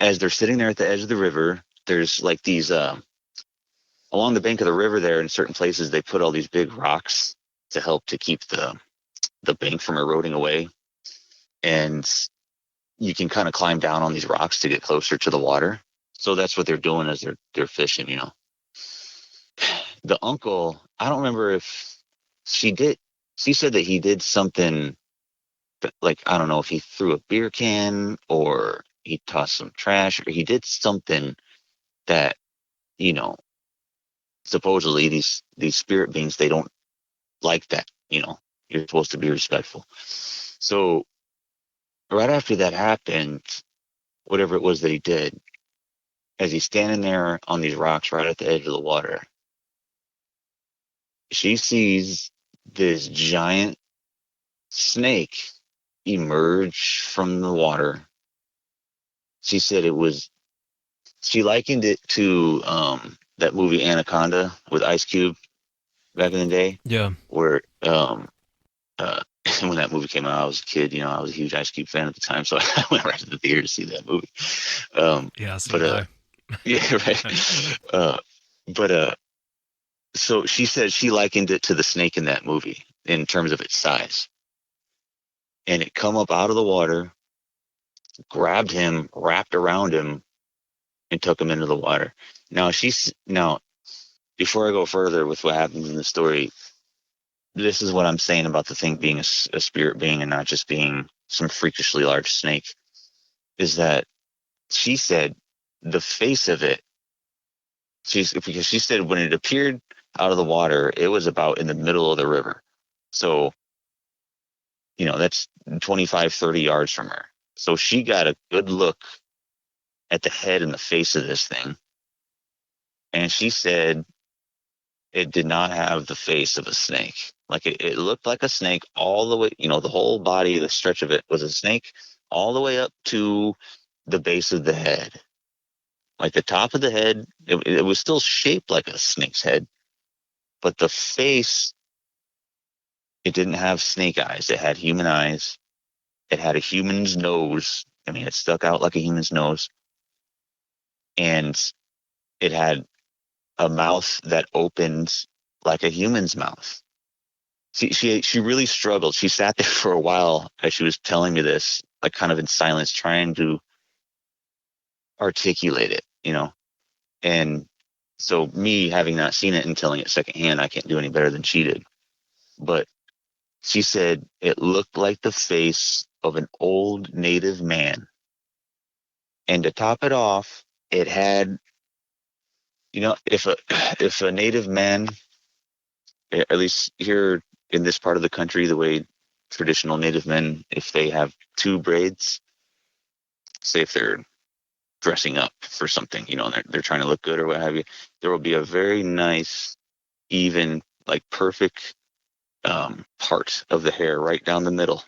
As they're sitting there at the edge of the river, there's like these along the bank of the river there, in certain places they put all these big rocks to help to keep the bank from eroding away. And you can kind of climb down on these rocks to get closer to the water. So that's what they're doing as they're fishing, The uncle, I don't remember if She said that he did something that, like, I don't know if he threw a beer can or he tossed some trash or he did something that, you know, supposedly these spirit beings, they don't like that, you know. You're supposed to be respectful. So right after that happened, whatever it was that he did, as he's standing there on these rocks right at the edge of the water, she sees this giant snake emerge from the water. She said she likened it to that movie Anaconda with Ice Cube back in the day. Yeah. Where when that movie came out, I was a kid, you know, I was a huge Ice Cube fan at the time, so I went right to the theater to see that movie. Yeah, so did I. Yeah, right. So she said she likened it to the snake in that movie in terms of its size. And it come up out of the water, grabbed him, wrapped around him, and took him into the water. Now, before I go further with what happens in the story, this is what I'm saying about the thing being a spirit being and not just being some freakishly large snake, is that she said the face of it, because she said when it appeared out of the water, it was about in the middle of the river. So, you know, that's 25, 30 yards from her. So she got a good look at the head and the face of this thing. And she said it did not have the face of a snake. Like it looked like a snake all the way, you know, the whole body, the stretch of it was a snake all the way up to the base of the head. Like the top of the head, it was still shaped like a snake's head, but the face, it didn't have snake eyes. It had human eyes. It had a human's nose. I mean, it stuck out like a human's nose. And it had a mouth that opened like a human's mouth. She really struggled. She sat there for a while as she was telling me this, like kind of in silence, trying to articulate it, you know. And so me having not seen it and telling it secondhand, I can't do any better than she did. But she said it looked like the face of an old native man. And to top it off, it had, you know, if a native man, at least here in this part of the country, the way traditional native men, if they have two braids, say if they're dressing up for something, you know, and they're trying to look good or what have you, there will be a very nice, even, like perfect part of the hair right down the middle.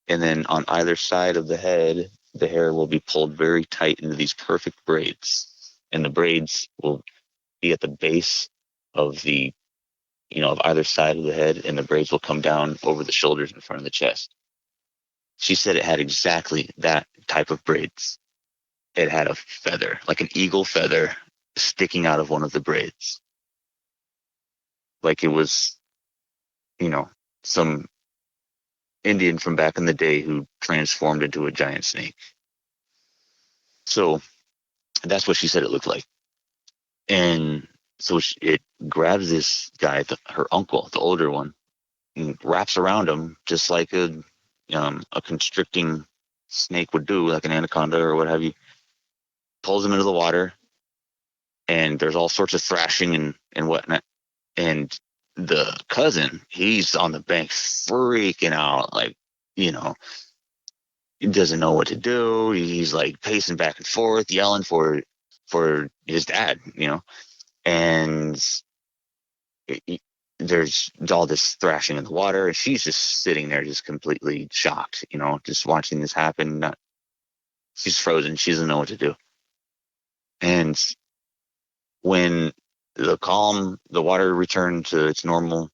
And then on either side of the head, the hair will be pulled very tight into these perfect braids. And the braids will be at the base of the, you know, of either side of the head, and the braids will come down over the shoulders in front of the chest. She said it had exactly that type of braids. It had a feather, like an eagle feather, sticking out of one of the braids. Like it was, you know, some Indian from back in the day who transformed into a giant snake. So that's what she said it looked like. And so it grabs this guy, her uncle, the older one, and wraps around him just like a constricting snake would do, like an anaconda or what have you. Pulls him into the water, and there's all sorts of thrashing and whatnot. And the cousin, he's on the bank freaking out, like, you know, he doesn't know what to do. He's like pacing back and forth, yelling for his dad, you know. And there's all this thrashing in the water, and she's just sitting there just completely shocked, you know, just watching this happen. She's frozen. She doesn't know what to do. And when the water returned to its normal,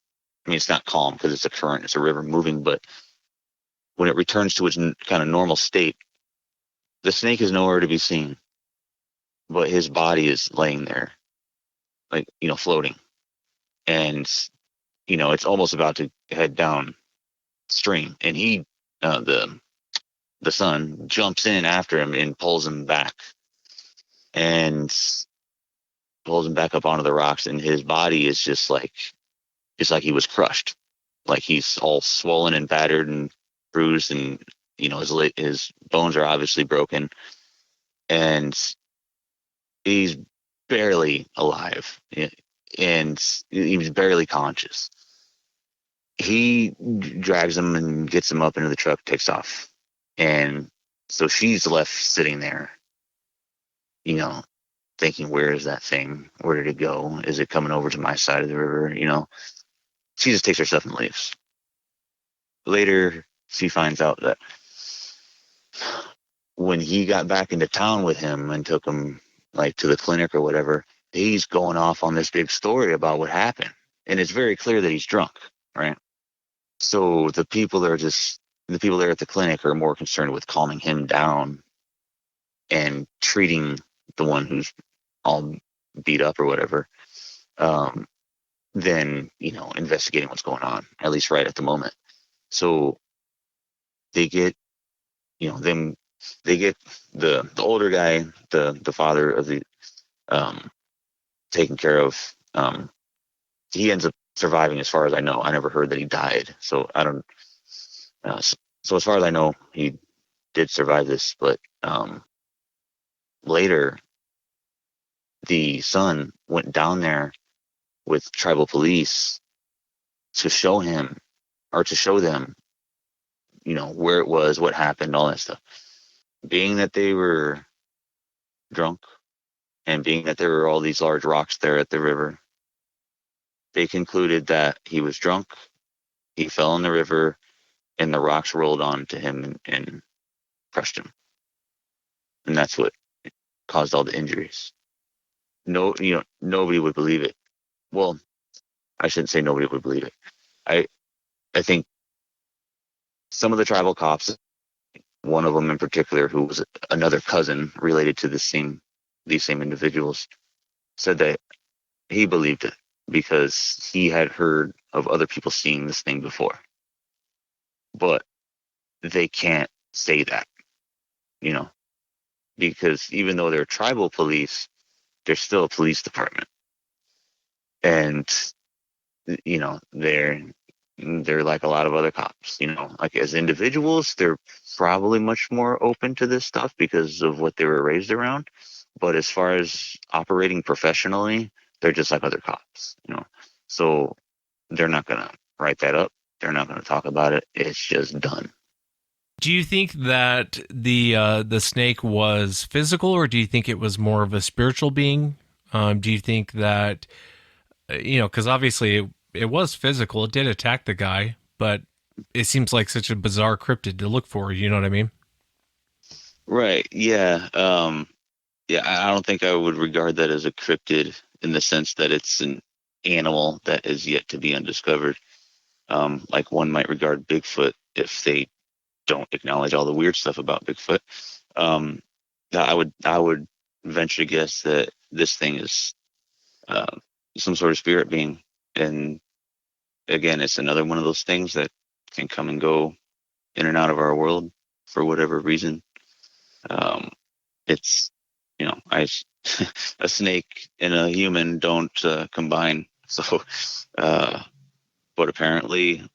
I mean, it's not calm because it's a current, it's a river moving, but when it returns to its kind of normal state, the snake is nowhere to be seen, but his body is laying there, like, you know, floating. And, you know, it's almost about to head downstream. And he, the son, jumps in after him and pulls him back. And pulls him back up onto the rocks, and his body is just like, it's like he was crushed. like he's all swollen and battered and bruised, and his bones are obviously broken, and he's barely alive, and he's barely conscious. He drags him and gets him up into the truck, takes off, and so she's left sitting there, thinking, where is that thing? Where did it go? Is it coming over to my side of the river? She just takes her stuff and leaves. Later, she finds out that when he got back into town with him and took him like to the clinic or whatever, he's going off on this big story about what happened. And it's very clear that he's drunk, right? So the people there at the clinic are more concerned with calming him down and treating the one who's all beat up or whatever, than, investigating what's going on, at least right at the moment. So they get, they get the older guy, the father of the, taken care of. He ends up surviving, as far as I know. I never heard that he died, so I don't. So as far as I know, he did survive this. But later, the son went down there with tribal police to show him, or to show them, where it was, what happened, all that stuff. Being that they were drunk, and being that there were all these large rocks there at the river, they concluded that he was drunk, he fell in the river, and the rocks rolled onto him and crushed him. And that's what caused all the injuries. No, nobody would believe it. Well, I shouldn't say nobody would believe it. I think some of the tribal cops, one of them in particular, who was another cousin related to these same individuals, said that he believed it because he had heard of other people seeing this thing before. But they can't say that, because even though they're tribal police, they're still a police department. And, they're like a lot of other cops, like as individuals, they're probably much more open to this stuff because of what they were raised around. But as far as operating professionally, they're just like other cops, so they're not going to write that up. They're not going to talk about it. It's just done. Do you think that the snake was physical, or do you think it was more of a spiritual being? Do you think that, because obviously it was physical, it did attack the guy, but it seems like such a bizarre cryptid to look for. You know what I mean? Right. Yeah. Yeah. I don't think I would regard that as a cryptid in the sense that it's an animal that is yet to be undiscovered. Like one might regard Bigfoot if they don't acknowledge all the weird stuff about Bigfoot. I would venture to guess that this thing is some sort of spirit being, and again, it's another one of those things that can come and go in and out of our world for whatever reason. It's a snake and a human don't combine. So, but apparently,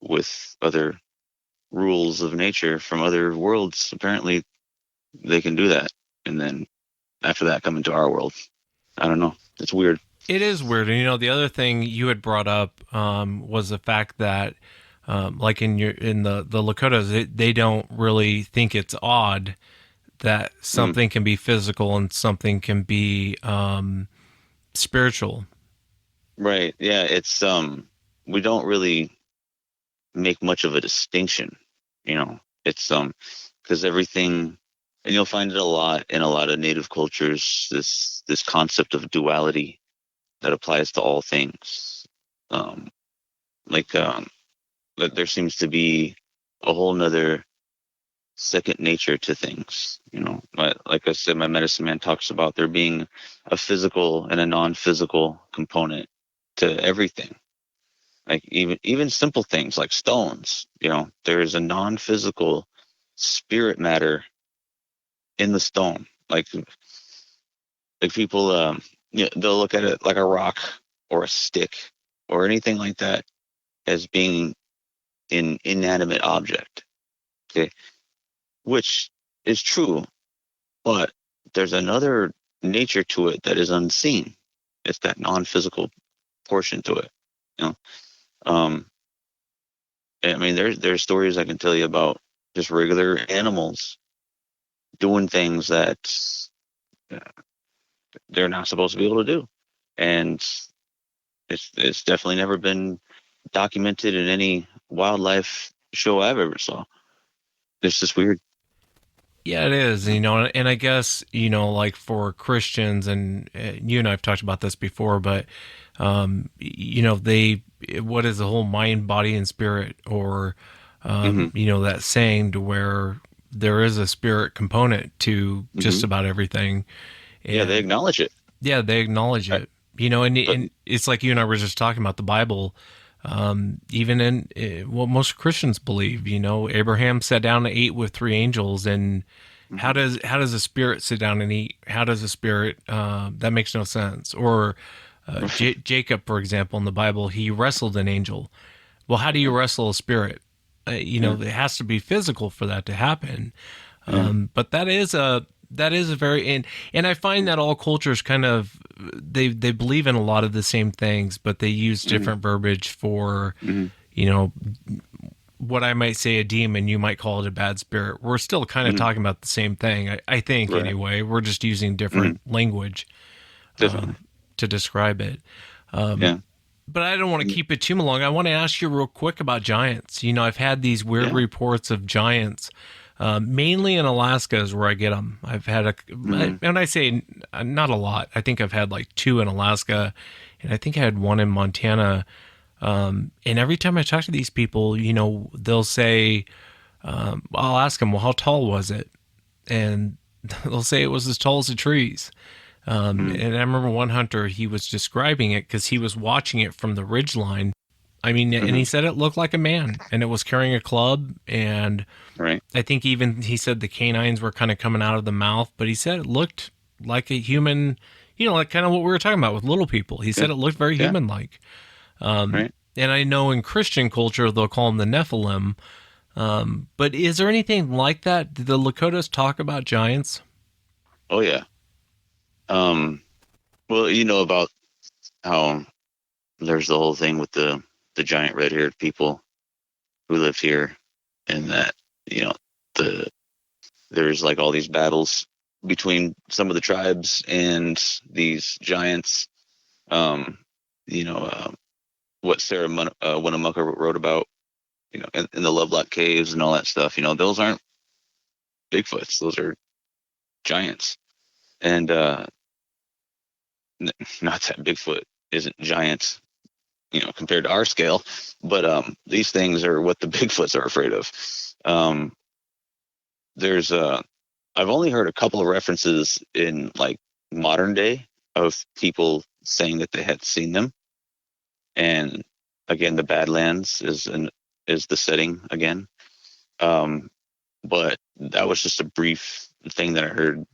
with other rules of nature from other worlds, apparently they can do that, and then after that come into our world. I don't know. It's weird. It is weird. And the other thing you had brought up was the fact that like in the Lakotas, they don't really think it's odd that something can be physical and something can be spiritual. Right. Yeah. It's we don't really make much of a distinction. It's because everything, and you'll find it a lot in a lot of native cultures, this concept of duality that applies to all things. That there seems to be a whole nother second nature to things. Like I said, my medicine man talks about there being a physical and a non-physical component to everything. Like even simple things like stones, there is a non-physical spirit matter in the stone. Like people, they'll look at it like a rock or a stick or anything like that, as being an inanimate object. Okay, which is true, but there's another nature to it that is unseen. It's that non-physical portion to it. You know, I mean, there's stories I can tell you about just regular animals doing things that they're not supposed to be able to do, and it's definitely never been documented in any wildlife show I've ever saw. It's just weird. Yeah, it is, and I guess, like for Christians, and you and I have talked about this before, but, what is the whole mind, body, and spirit, or, that saying to where there is a spirit component to just about everything. And, yeah, they acknowledge it. Yeah, they acknowledge it, and it's like you and I were just talking about the Bible. Even in what most Christians believe, Abraham sat down and ate with three angels, and how does a spirit sit down and eat? How does a spirit? That makes no sense. Or Jacob, for example, in the Bible, he wrestled an angel. Well, how do you wrestle a spirit? It has to be physical for that to happen. But that is a very, and I find that all cultures kind of they believe in a lot of the same things, but they use different verbiage for what I might say a demon, you might call it a bad spirit. We're still kind of talking about the same thing, I think. Right. Anyway, we're just using different language to describe it. But I don't want to keep it too long. I want to ask you real quick about giants. I've had these weird reports of giants. Mainly in Alaska is where I get them. I've had and I say not a lot. I think I've had like 2 in Alaska, and I think I had 1 in Montana. And every time I talk to these people, they'll say, I'll ask them, well, how tall was it? And they'll say it was as tall as the trees. And I remember one hunter, he was describing it because he was watching it from the ridge line. I mean, and he said it looked like a man, and it was carrying a club, and I think even he said the canines were kind of coming out of the mouth, but he said it looked like a human, like kind of what we were talking about with little people. He said it looked very human-like. And I know in Christian culture, they'll call them the Nephilim. But is there anything like that? Did the Lakotas talk about giants? Oh, yeah. Well, about how there's the whole thing with the giant red-haired people who live here, and that, there's like all these battles between some of the tribes and these giants. What Sarah Winnemucca wrote about, in the Lovelock Caves and all that stuff, those aren't Bigfoots. Those are giants. And not that Bigfoot isn't giant, compared to our scale, but these things are what the Bigfoots are afraid of. I've only heard a couple of references in like modern day of people saying that they had seen them. And again, the Badlands is the setting again. But that was just a brief thing that I heard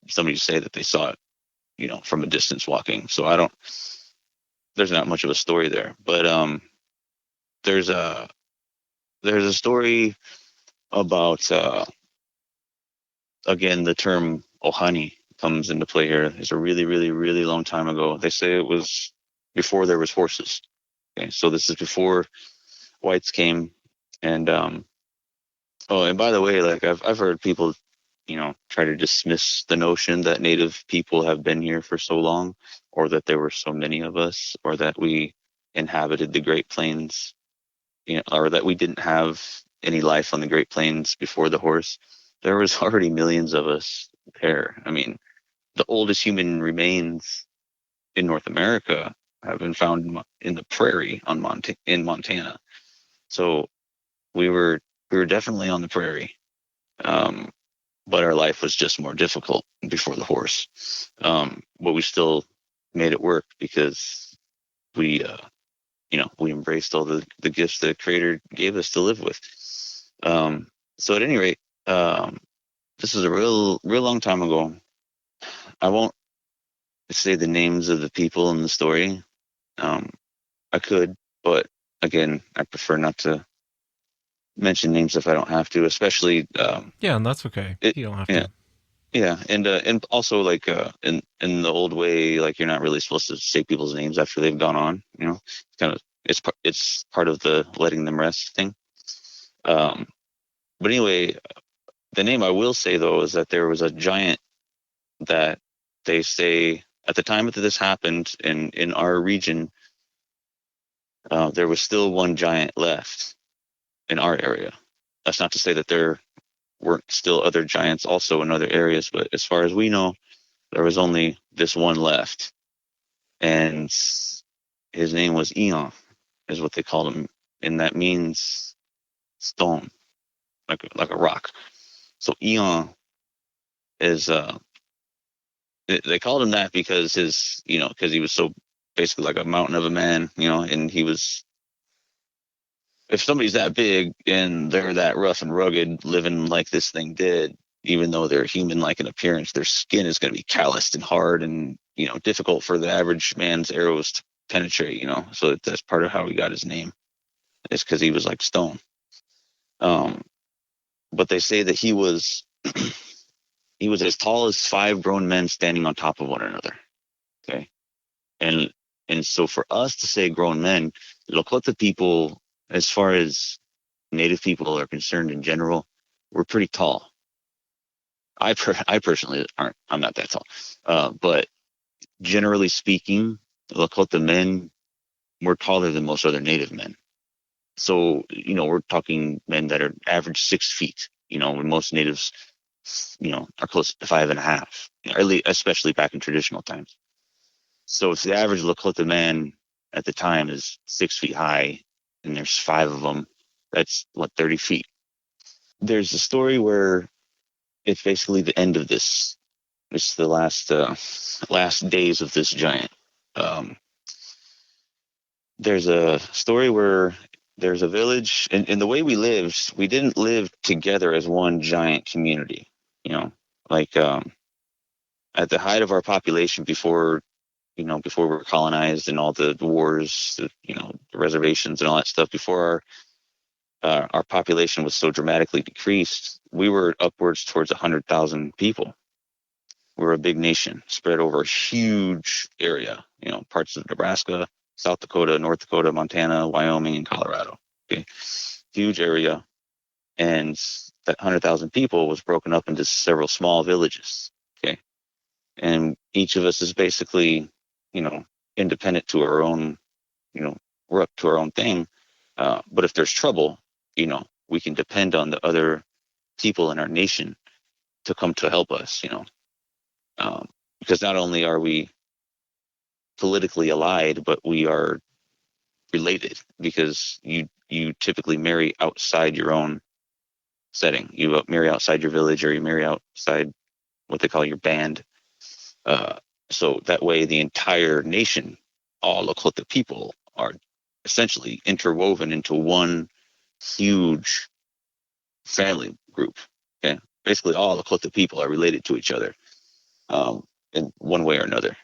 somebody say that they saw it, from a distance walking. So there's not much of a story there, but there's a story about again, the term Ohani comes into play here. It's a really, really, really long time ago. They say it was before there was horses. Okay, so this is before whites came, and and by the way, like I've heard people, try to dismiss the notion that Native people have been here for so long, or that there were so many of us, or that we inhabited the Great Plains, or that we didn't have any life on the Great Plains before the horse. There was already millions of us there. I mean, the oldest human remains in North America have been found in the prairie in Montana. So we were definitely on the prairie. But our life was just more difficult before the horse. But we still made it work because we embraced all the gifts the Creator gave us to live with. So at any rate, this is a real long time ago. I won't say the names of the people in the story. I could, but again, I prefer not to mention names if I don't have to, especially. Yeah, and that's okay. You don't have yeah, to. Yeah, and also like in the old way, like you're not really supposed to say people's names after they've gone on. You know, it's part of the letting them rest thing. But anyway, the name I will say though is that there was a giant that they say at the time that this happened in our region, there was still one giant left in our area. That's not to say that there weren't still other giants also in other areas, but as far as we know, there was only this one left. And his name was Eon, is what they called him. And that means stone, like a rock. So Eon is, they called him that because because he was so basically like a mountain of a man, and he was, if somebody's that big and they're that rough and rugged living like this thing did, even though they're human-like in appearance, their skin is going to be calloused and hard and, difficult for the average man's arrows to penetrate, So that's part of how he got his name. It's because he was like stone. But they say that he was he was as tall as 5 grown men standing on top of one another. Okay. And so for us to say grown men, Lakota people, as far as Native people are concerned in general, we're pretty tall. I personally I'm not that tall. But generally speaking, Lakota men, we're taller than most other Native men. So, we're talking men that are average 6 feet, when most natives, are close to 5.5, especially back in traditional times. So if the average Lakota man at the time is 6 feet high and there's 5 of them, that's 30 feet. There's a story where it's basically the end of this. It's the last days of this giant. There's a story where there's a village, and the way we lived, we didn't live together as one giant community. Like at the height of our population before we were colonized and all the wars, the reservations and all that stuff, before our population was so dramatically decreased, we were upwards towards 100,000 people. We're a big nation spread over a huge area, parts of Nebraska, South Dakota, North Dakota, Montana, Wyoming, and Colorado. Okay. Huge area. And that 100,000 people was broken up into several small villages. Okay. And each of us is basically, independent to our own, we're up to our own thing. But if there's trouble, we can depend on the other people in our nation to come to help us, because not only are we politically allied, but we are related, because you typically marry outside your own setting. You marry outside your village, or you marry outside what they call your band. So that way the entire nation, all Lakota people, are essentially interwoven into one huge family group. Okay, basically all Lakota people are related to each other in one way or another.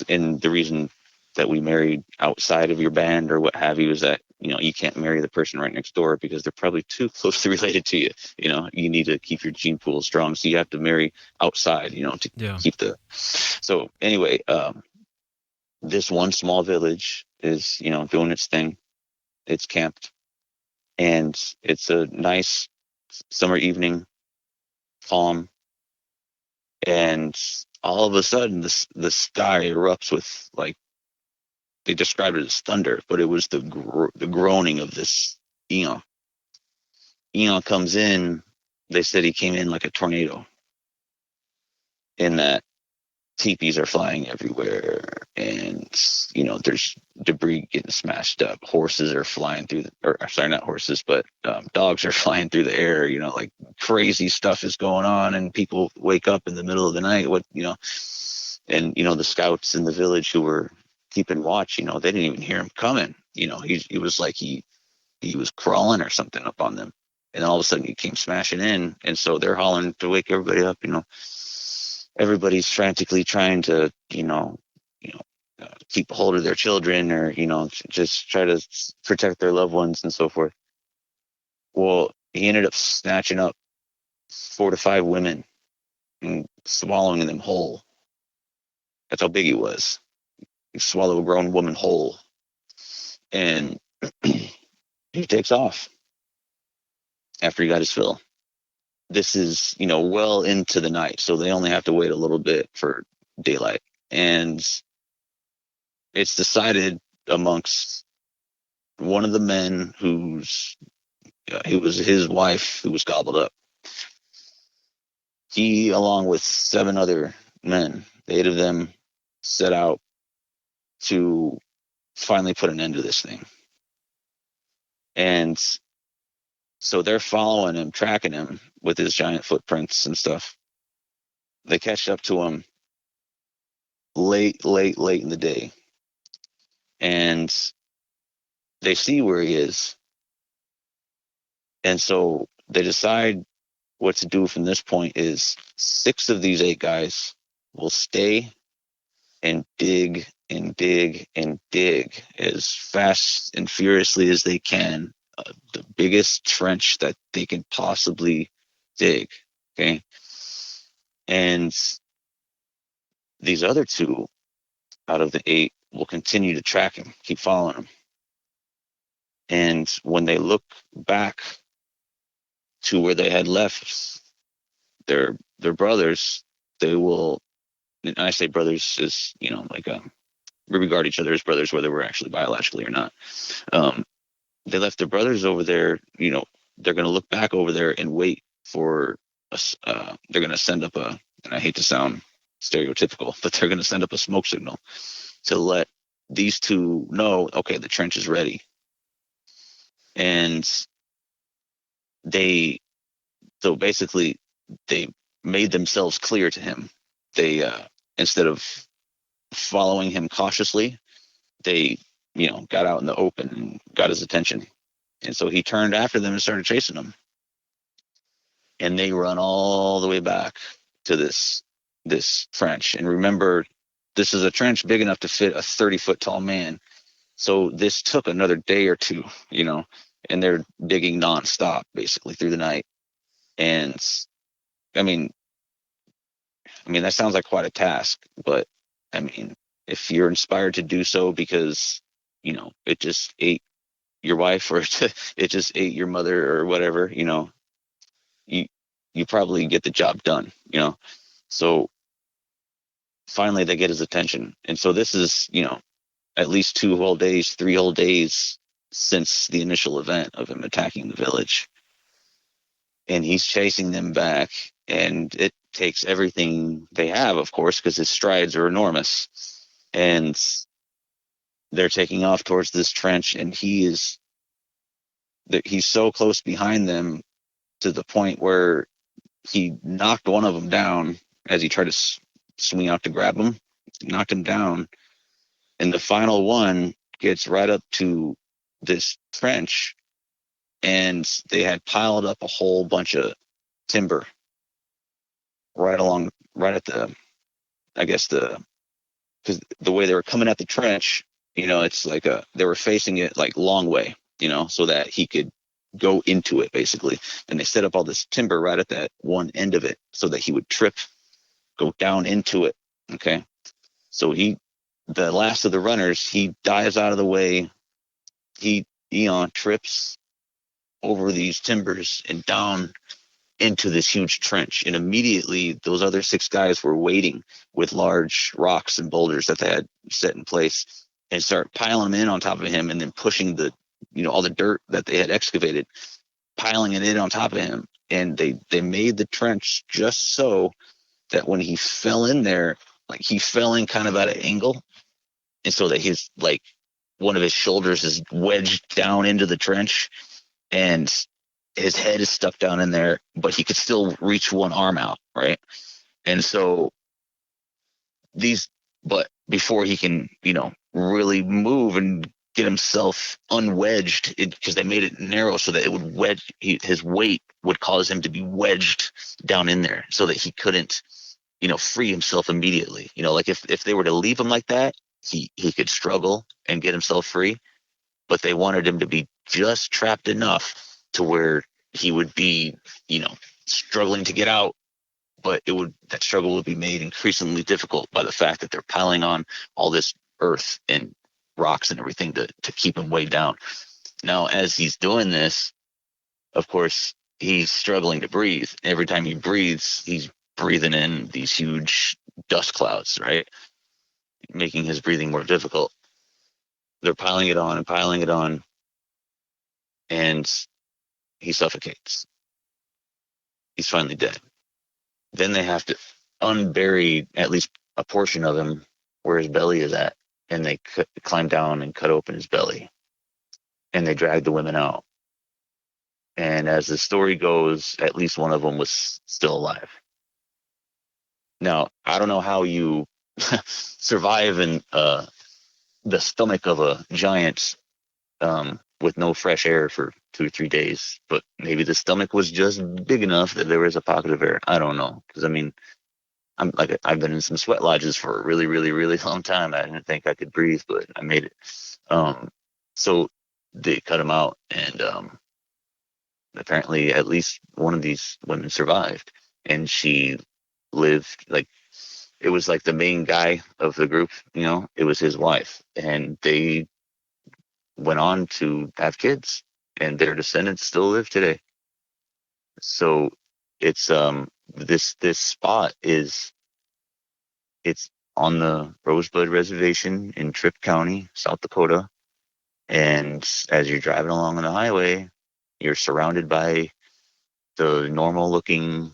And the reason that we married outside of your band or what have you is that you can't marry the person right next door because they're probably too closely related to you. You need to keep your gene pool strong, so you have to marry outside to keep the. So anyway, this one small village is doing its thing. It's camped, and it's a nice summer evening, calm, and all of a sudden the sky erupts with, like, they described it as thunder, but it was the groaning of this Eon. Eon comes in. They said he came in like a tornado, in that teepees are flying everywhere, and there's debris getting smashed up. Horses are flying through not horses, but dogs are flying through the air. Like crazy stuff is going on, and people wake up in the middle of the night. And the scouts in the village who were keeping watch, they didn't even hear him coming. He was like he was crawling or something up on them, and all of a sudden he came smashing in, and so they're hollering to wake everybody up. Everybody's frantically trying to keep a hold of their children, or just try to protect their loved ones and so forth. Well, he ended up snatching up 4 to 5 women and swallowing them whole. That's how big he was. He swallowed a grown woman whole, and he takes off after he got his fill. This is, well into the night, so they only have to wait a little bit for daylight. And it's decided amongst one of the men it was his wife who was gobbled up. He, along with 7 other men, the 8 of them, set out to finally put an end to this thing. And so they're following him, tracking him with his giant footprints and stuff. They catch up to him late in the day. And they see where he is. And so they decide what to do from this point is 6 of these 8 guys will stay and dig and dig and dig as fast and furiously as they can, the biggest trench that they can possibly dig. Okay. And these other 2 out of the 8 will continue to track him, keep following him. And when they look back to where they had left their brothers, they will, and I say brothers as, we regard each other as brothers, whether we're actually biologically or not. They left their brothers over there, they're going to look back over there and wait for us. They're going to send up and I hate to sound stereotypical, but they're going to send up a smoke signal to let these 2 know, okay, the trench is ready. And so basically they made themselves clear to him. They, instead of following him cautiously, they, got out in the open and got his attention. And so he turned after them and started chasing them. And they run all the way back to this trench. And remember, this is a trench big enough to fit a 30-foot tall man. So this took another day or 2, and they're digging nonstop basically through the night. And I mean, that sounds like quite a task, but if you're inspired to do so because, it just ate your wife or it just ate your mother or whatever, you probably get the job done, So finally they get his attention. And so this is, at least 2 whole days, 3 whole days since the initial event of him attacking the village. And he's chasing them back, and it takes everything they have, of course, because his strides are enormous. And they're taking off towards this trench, and he's so close behind them to the point where he knocked one of them down as he tried to swing out to grab him, knocked him down. And the final one gets right up to this trench, and they had piled up a whole bunch of timber right at the, because the way they were coming at the trench, it's like they were facing it like long way, so that he could go into it basically. And they set up all this timber right at that one end of it so that he would trip, go down into it. Okay. So the last of the runners, he dives out of the way. Eon trips over these timbers and down into this huge trench. And immediately those other 6 guys were waiting with large rocks and boulders that they had set in place and start piling them in on top of him, and then pushing all the dirt that they had excavated, piling it in on top of him. And they made the trench just so that when he fell in there, like he fell in kind of at an angle. And so that his, like, one of his shoulders is wedged down into the trench, and his head is stuck down in there, but he could still reach one arm out, right? And so but before he can, really move and get himself unwedged, because they made it narrow so that it would wedge, his weight would cause him to be wedged down in there so that he couldn't, free himself immediately. Like if they were to leave him like that, he could struggle and get himself free, but they wanted him to be just trapped enough to where he would be, struggling to get out, but that struggle would be made increasingly difficult by the fact that they're piling on all this earth and rocks and everything to keep him weighed down. Now, as he's doing this, of course, he's struggling to breathe. Every time he breathes, he's breathing in these huge dust clouds, right? Making his breathing more difficult. They're piling it on and piling it on, and he suffocates. He's finally dead. Then they have to unbury at least a portion of him where his belly is at, and they climb down and cut open his belly, and they drag the women out. And as the story goes, at least one of them was still alive. Now, I don't know how you survive in the stomach of a giant with no fresh air for 2 or 3 days, but maybe the stomach was just big enough that there was a pocket of air. I don't know, because I've been in some sweat lodges for a really, really, really long time. I didn't think I could breathe, but I made it. So they cut him out, and apparently at least one of these women survived, and she lived it was like the main guy of the group, it was his wife, and they went on to have kids, and their descendants still live today. So it's this spot it's on the Rosebud Reservation in Tripp County, South Dakota, and as you're driving along on the highway, you're surrounded by the normal looking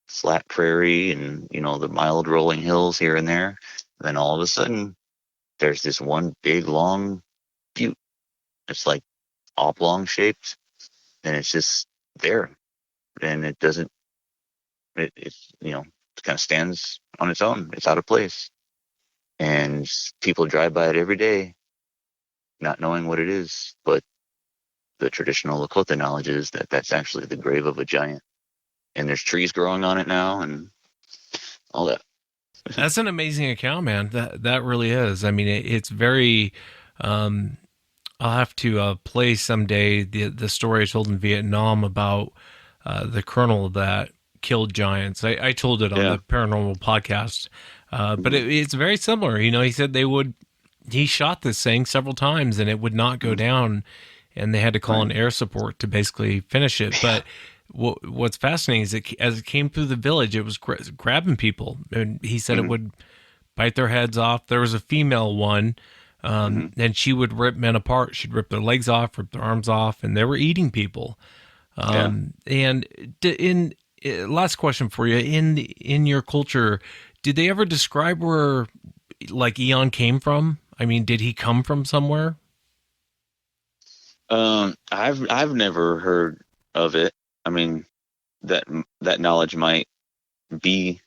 flat prairie and the mild rolling hills here and there. And then all of a sudden there's this one big long butte. It's like oblong shaped, and it's just there, and it doesn't it kind of stands on its own. It's out of place, and people drive by it every day not knowing what it is, but the traditional Lakota knowledge is that that's actually the grave of a giant, and there's trees growing on it now and all that. That's an amazing account, man. That really is. I mean, it's very I'll have to play someday the story I told in Vietnam about the colonel that killed giants. I told it on the paranormal podcast, but it's very similar. He said he shot this thing several times and it would not go down, and they had to call in air support to basically finish it. But what's fascinating is as it came through the village, it was grabbing people, and he said it would bite their heads off. There was a female one. And she would rip men apart. She'd rip their legs off, rip their arms off, and they were eating people. And last question for you, in your culture, did they ever describe where Eon came from? I mean, did he come from somewhere? I've never heard of it. I mean, that knowledge might be,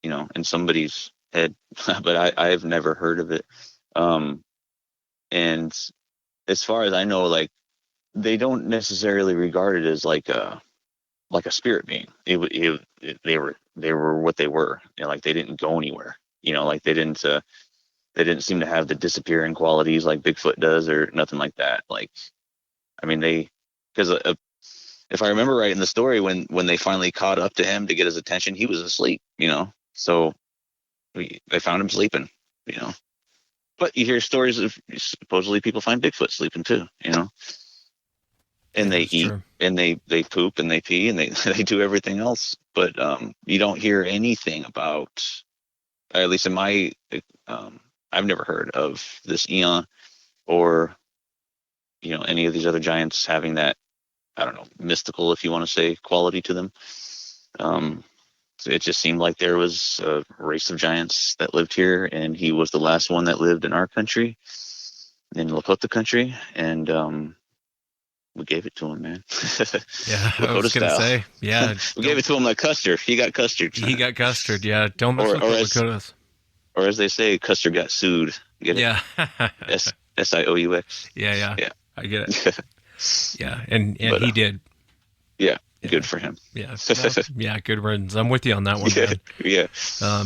in somebody's head, but I've never heard of it. And as far as I know, they don't necessarily regard it as like a spirit being. They were what they were. They didn't go anywhere. They didn't seem to have the disappearing qualities like Bigfoot does or nothing like that. Because if I remember right in the story, when they finally caught up to him to get his attention, he was asleep. So they found him sleeping. But you hear stories of supposedly people find Bigfoot sleeping too, and they eat, true. And they poop and they pee and they do everything else. But you don't hear anything about, at least in my, I've never heard of this Eon or, any of these other giants having that, I don't know, mystical, if you want to say, quality to them. So it just seemed like there was a race of giants that lived here, and he was the last one that lived in our country, in Lakota country, and we gave it to him, man. Yeah, I was going to say, yeah. We gave it to him like custard. He got custard. He got custard, yeah. Don't mess with the Lakotas. Or as they say, custard got sued. Get it? Yeah. Sieux. Yeah. I get it. Yeah, and he did. Yeah. good for him. Yeah. Well, yeah. Good riddance. I'm with you on that one. Yeah, Man. yeah.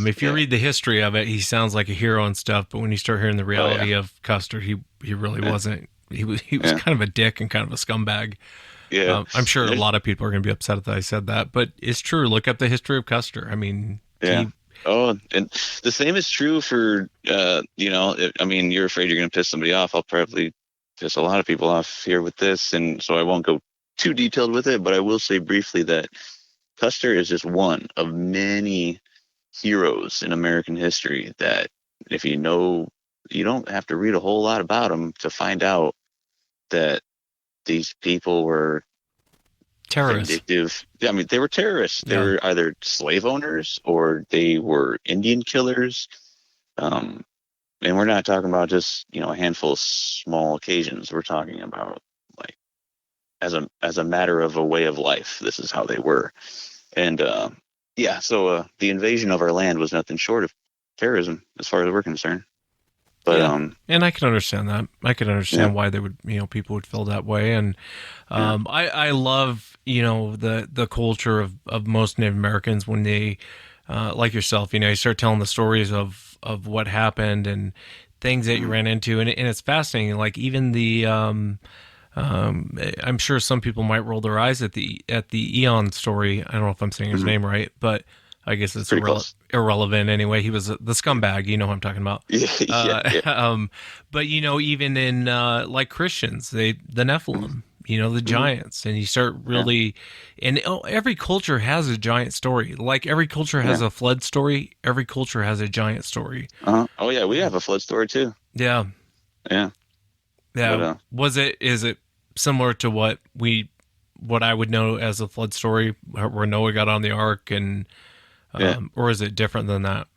If you read the history of it, he sounds like a hero and stuff. But when you start hearing the reality of Custer, he really wasn't. He was kind of a dick and kind of a scumbag. Yeah. I'm sure a lot of people are going to be upset that I said that, but it's true. Look up the history of Custer. I mean, yeah. And the same is true for, you're afraid you're going to piss somebody off. I'll probably piss a lot of people off here with this, and so I won't go too detailed with it, but I will say briefly that Custer is just one of many heroes in American history that if you know, you don't have to read a whole lot about them to find out that these people were terrorists. Vindictive. I mean, they were terrorists. They were either slave owners or they were Indian killers. And we're not talking about just, a handful of small occasions. We're talking about like as a matter of a way of life. This is how they were. And so the invasion of our land was nothing short of terrorism as far as we're concerned. But and I can understand that. I can understand why they would, people would feel that way. And I love, the culture of most Native Americans when they, like yourself, you start telling the stories of what happened and things that you ran into, and it's fascinating. Like even the, I'm sure some people might roll their eyes at the Eon story. I don't know if I'm saying his name right, but I guess it's irrelevant anyway. He was the scumbag. You know who I'm talking about. But even in like Christians, the Nephilim, the giants, and you start really, and every culture has a giant story. Like every culture has a flood story. Every culture has a giant story. Oh yeah, we have a flood story too. Yeah. Yeah. Yeah. But, is it similar to what I would know as a flood story, where Noah got on the ark and? Or is it different than that?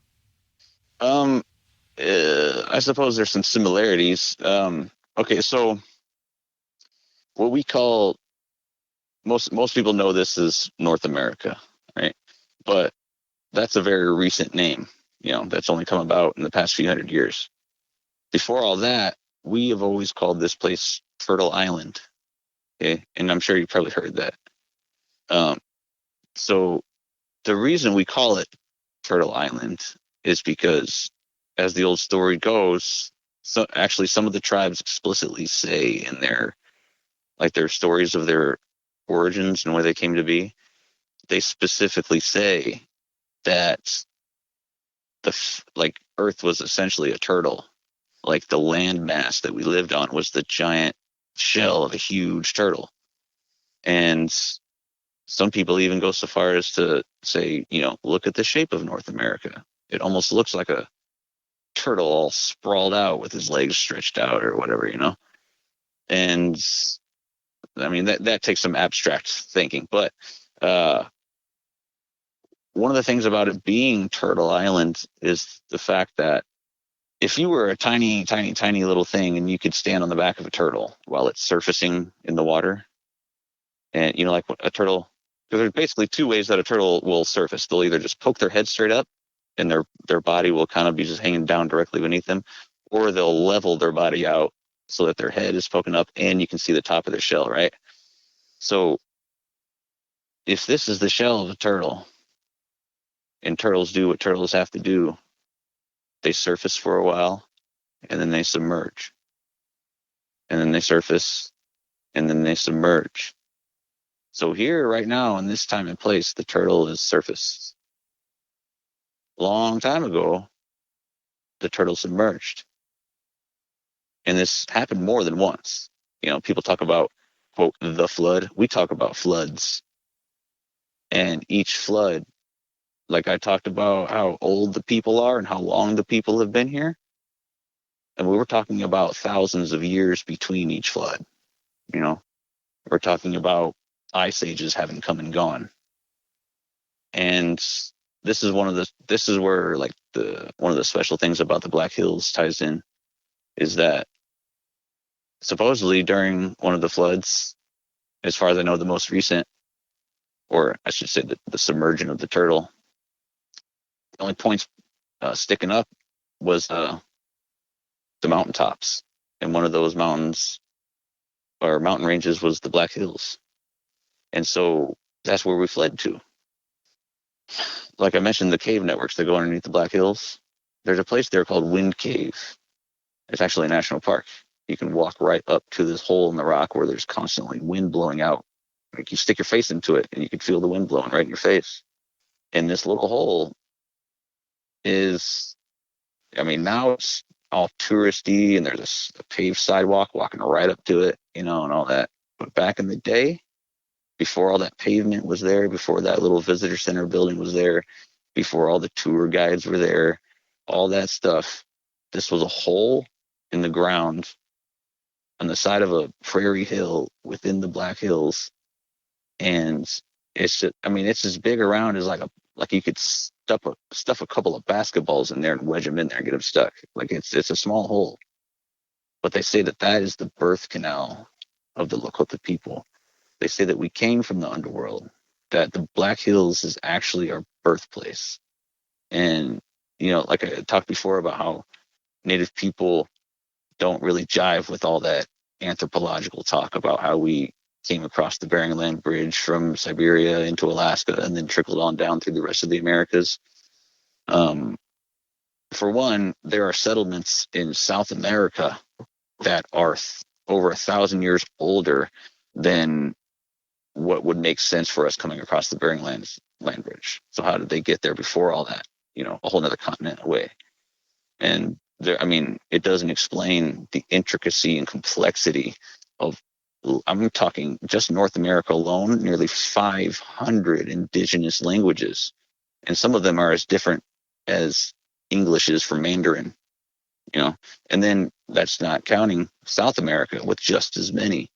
I suppose there's some similarities. Okay, so what we call most people know this as North America, right? But that's a very recent name. That's only come about in the past few hundred years. Before all that, we have always called this place Turtle Island. Okay, and I'm sure you probably heard that. So the reason we call it Turtle Island is because, as the old story goes, some of the tribes explicitly say in their stories of their origins and where they came to be, they specifically say that Earth was essentially a turtle. Like the land mass that we lived on was the giant shell of a huge turtle. And some people even go so far as to say, look at the shape of North America. It almost looks like a turtle all sprawled out with his legs stretched out or whatever, And I mean, that takes some abstract thinking. But one of the things about it being Turtle Island is the fact that if you were a tiny, tiny, tiny little thing and you could stand on the back of a turtle while it's surfacing in the water, and like a turtle, there's basically two ways that a turtle will surface. They'll either just poke their head straight up and their body will kind of be just hanging down directly beneath them, or they'll level their body out so that their head is poking up and you can see the top of their shell, right? So if this is the shell of a turtle, and turtles do what turtles have to do, they surface for a while and then they submerge. And then they surface and then they submerge. So here, right now, in this time and place, the turtle is surfaced. Long time ago, the turtle submerged. And this happened more than once. People talk about, quote, the flood. We talk about floods. And each flood, like I talked about how old the people are and how long the people have been here. And we were talking about thousands of years between each flood. We're talking about ice ages having come and gone. And this is where one of the special things about the Black Hills ties in, is that supposedly during one of the floods, as far as I know, the most recent, or I should say the submersion of the turtle, the only points sticking up was the mountaintops. And one of those mountains or mountain ranges was the Black Hills. And so that's where we fled to. Like I mentioned, the cave networks that go underneath the Black Hills. There's a place there called Wind Cave. It's actually a national park. You can walk right up to this hole in the rock where there's constantly wind blowing out. Like you stick your face into it and you can feel the wind blowing right in your face. And this little hole is, I mean, now it's all touristy and there's a paved sidewalk walking right up to it, you know, and all that. But back in the day, before all that pavement was there, before that little visitor center building was there, before all the tour guides were there, all that stuff, this was a hole in the ground on the side of a prairie hill within the Black Hills. And it's just, I mean, it's as big around as like you could stuff a couple of basketballs in there and wedge them in there and get them stuck. Like it's a small hole. But they say that is the birth canal of the Lakota people. They say that we came from the underworld, that the Black Hills is actually our birthplace. And, you know, like I talked before about how Native people don't really jive with all that anthropological talk about how we came across the Bering Land Bridge from Siberia into Alaska and then trickled on down through the rest of the Americas. For one, there are settlements in South America that are over 1,000 years older than what would make sense for us coming across the Bering Land Bridge. So how did they get there before all that? You know, a whole other continent away. And there, I mean, it doesn't explain the intricacy and complexity of, I'm talking just North America alone, nearly 500 indigenous languages. And some of them are as different as English is from Mandarin, you know, and then that's not counting South America with just as many,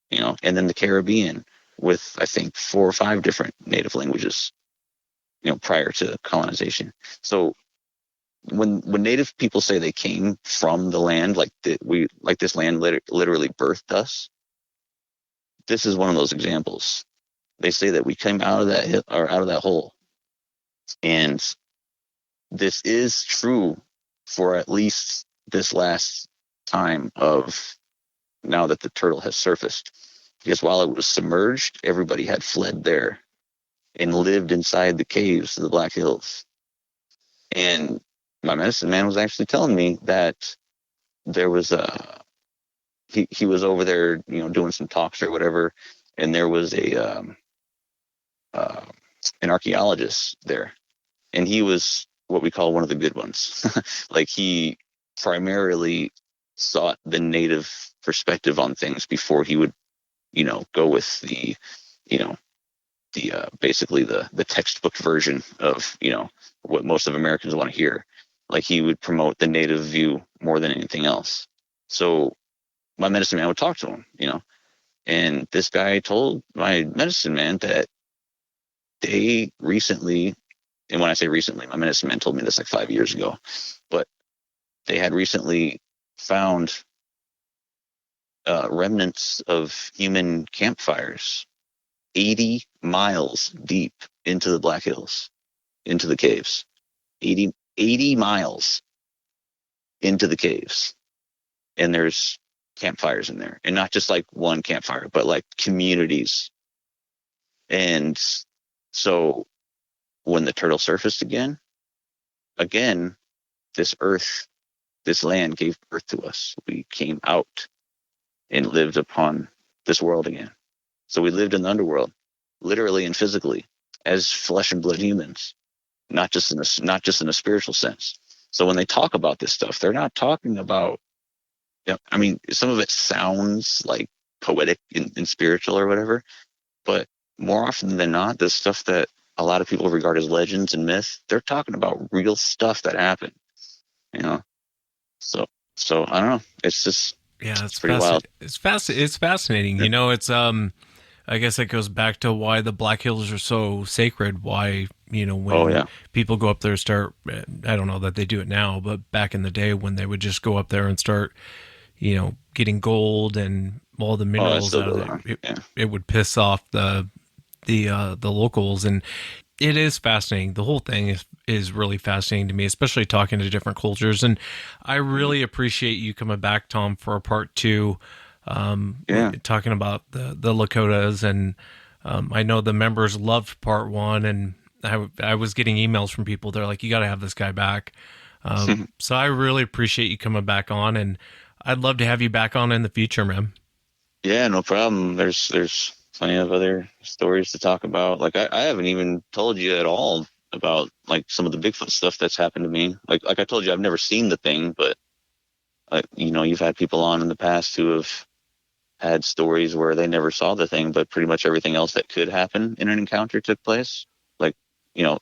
you know, and then the Caribbean with, I think, 4 or 5 different native languages, you know, prior to colonization. So when Native people say they came from the land, like this land literally birthed us, this is one of those examples. They say that we came out of that hole, and this is true for at least this last time of now that the turtle has surfaced. Because while it was submerged, everybody had fled there and lived inside the caves of the Black Hills. And my medicine man was actually telling me that there was he was over there, you know, doing some talks or whatever, and there was an archaeologist there, and he was what we call one of the good ones. Like he primarily sought the native perspective on things before he would, you know, go with the, you know, the basically the textbook version of, you know, what most of Americans want to hear. Like he would promote the native view more than anything else. So my medicine man would talk to him, you know, and this guy told my medicine man that they recently, and when I say recently, my medicine man told me this like 5 years ago, but they had recently found remnants of human campfires 80 miles deep into the Black Hills, into the caves. 80 miles into the caves. And there's campfires in there. And not just like one campfire, but like communities. And so when the turtle surfaced again, this earth, this land gave birth to us. We came out and lived upon this world again. So we lived in the underworld, literally and physically, as flesh and blood humans, not just in a spiritual sense. So when they talk about this stuff, they're not talking about, you know, I mean, some of it sounds like poetic and spiritual or whatever, but more often than not, the stuff that a lot of people regard as legends and myths, they're talking about real stuff that happened, you know. So I don't know. It's just, yeah, it's pretty wild. It's fascinating. You know, it's I guess it goes back to why the Black Hills are so sacred. Why, you know, when people go up there, start, I don't know that they do it now, but back in the day when they would just go up there and start, you know, getting gold and all the minerals out of it, it would piss off the locals. And it is fascinating. The whole thing is really fascinating to me, especially talking to different cultures. And I really appreciate you coming back, Tom, for a part 2, talking about the Lakotas and I know the members loved part 1, and I was getting emails from people. They're like, you got to have this guy back. So I really appreciate you coming back on, and I'd love to have you back on in the future, man. Yeah, no problem. There's plenty of other stories to talk about. Like I haven't even told you at all about like some of the Bigfoot stuff that's happened to me. Like I told you, I've never seen the thing, but you've had people on in the past who have had stories where they never saw the thing, but pretty much everything else that could happen in an encounter took place. Like,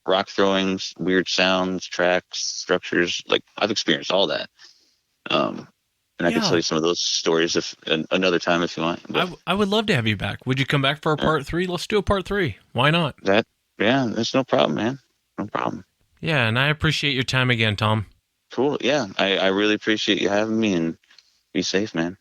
rock throwings, weird sounds, tracks, structures. Like I've experienced all that. And I can tell you some of those stories another time if you want. I would love to have you back. Would you come back for a part 3? Let's do a part 3. Why not? That's no problem, man. No problem. Yeah, and I appreciate your time again, Tom. Cool. Yeah, I really appreciate you having me, and be safe, man.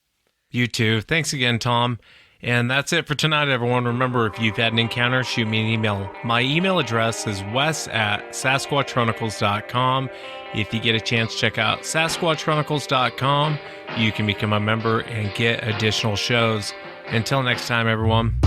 You too. Thanks again, Tom. And that's it for tonight, everyone. Remember, if you've had an encounter, shoot me an email. My email address is wes@sasquatchchronicles.com. If you get a chance, check out sasquatchchronicles.com. You can become a member and get additional shows. Until next time, everyone.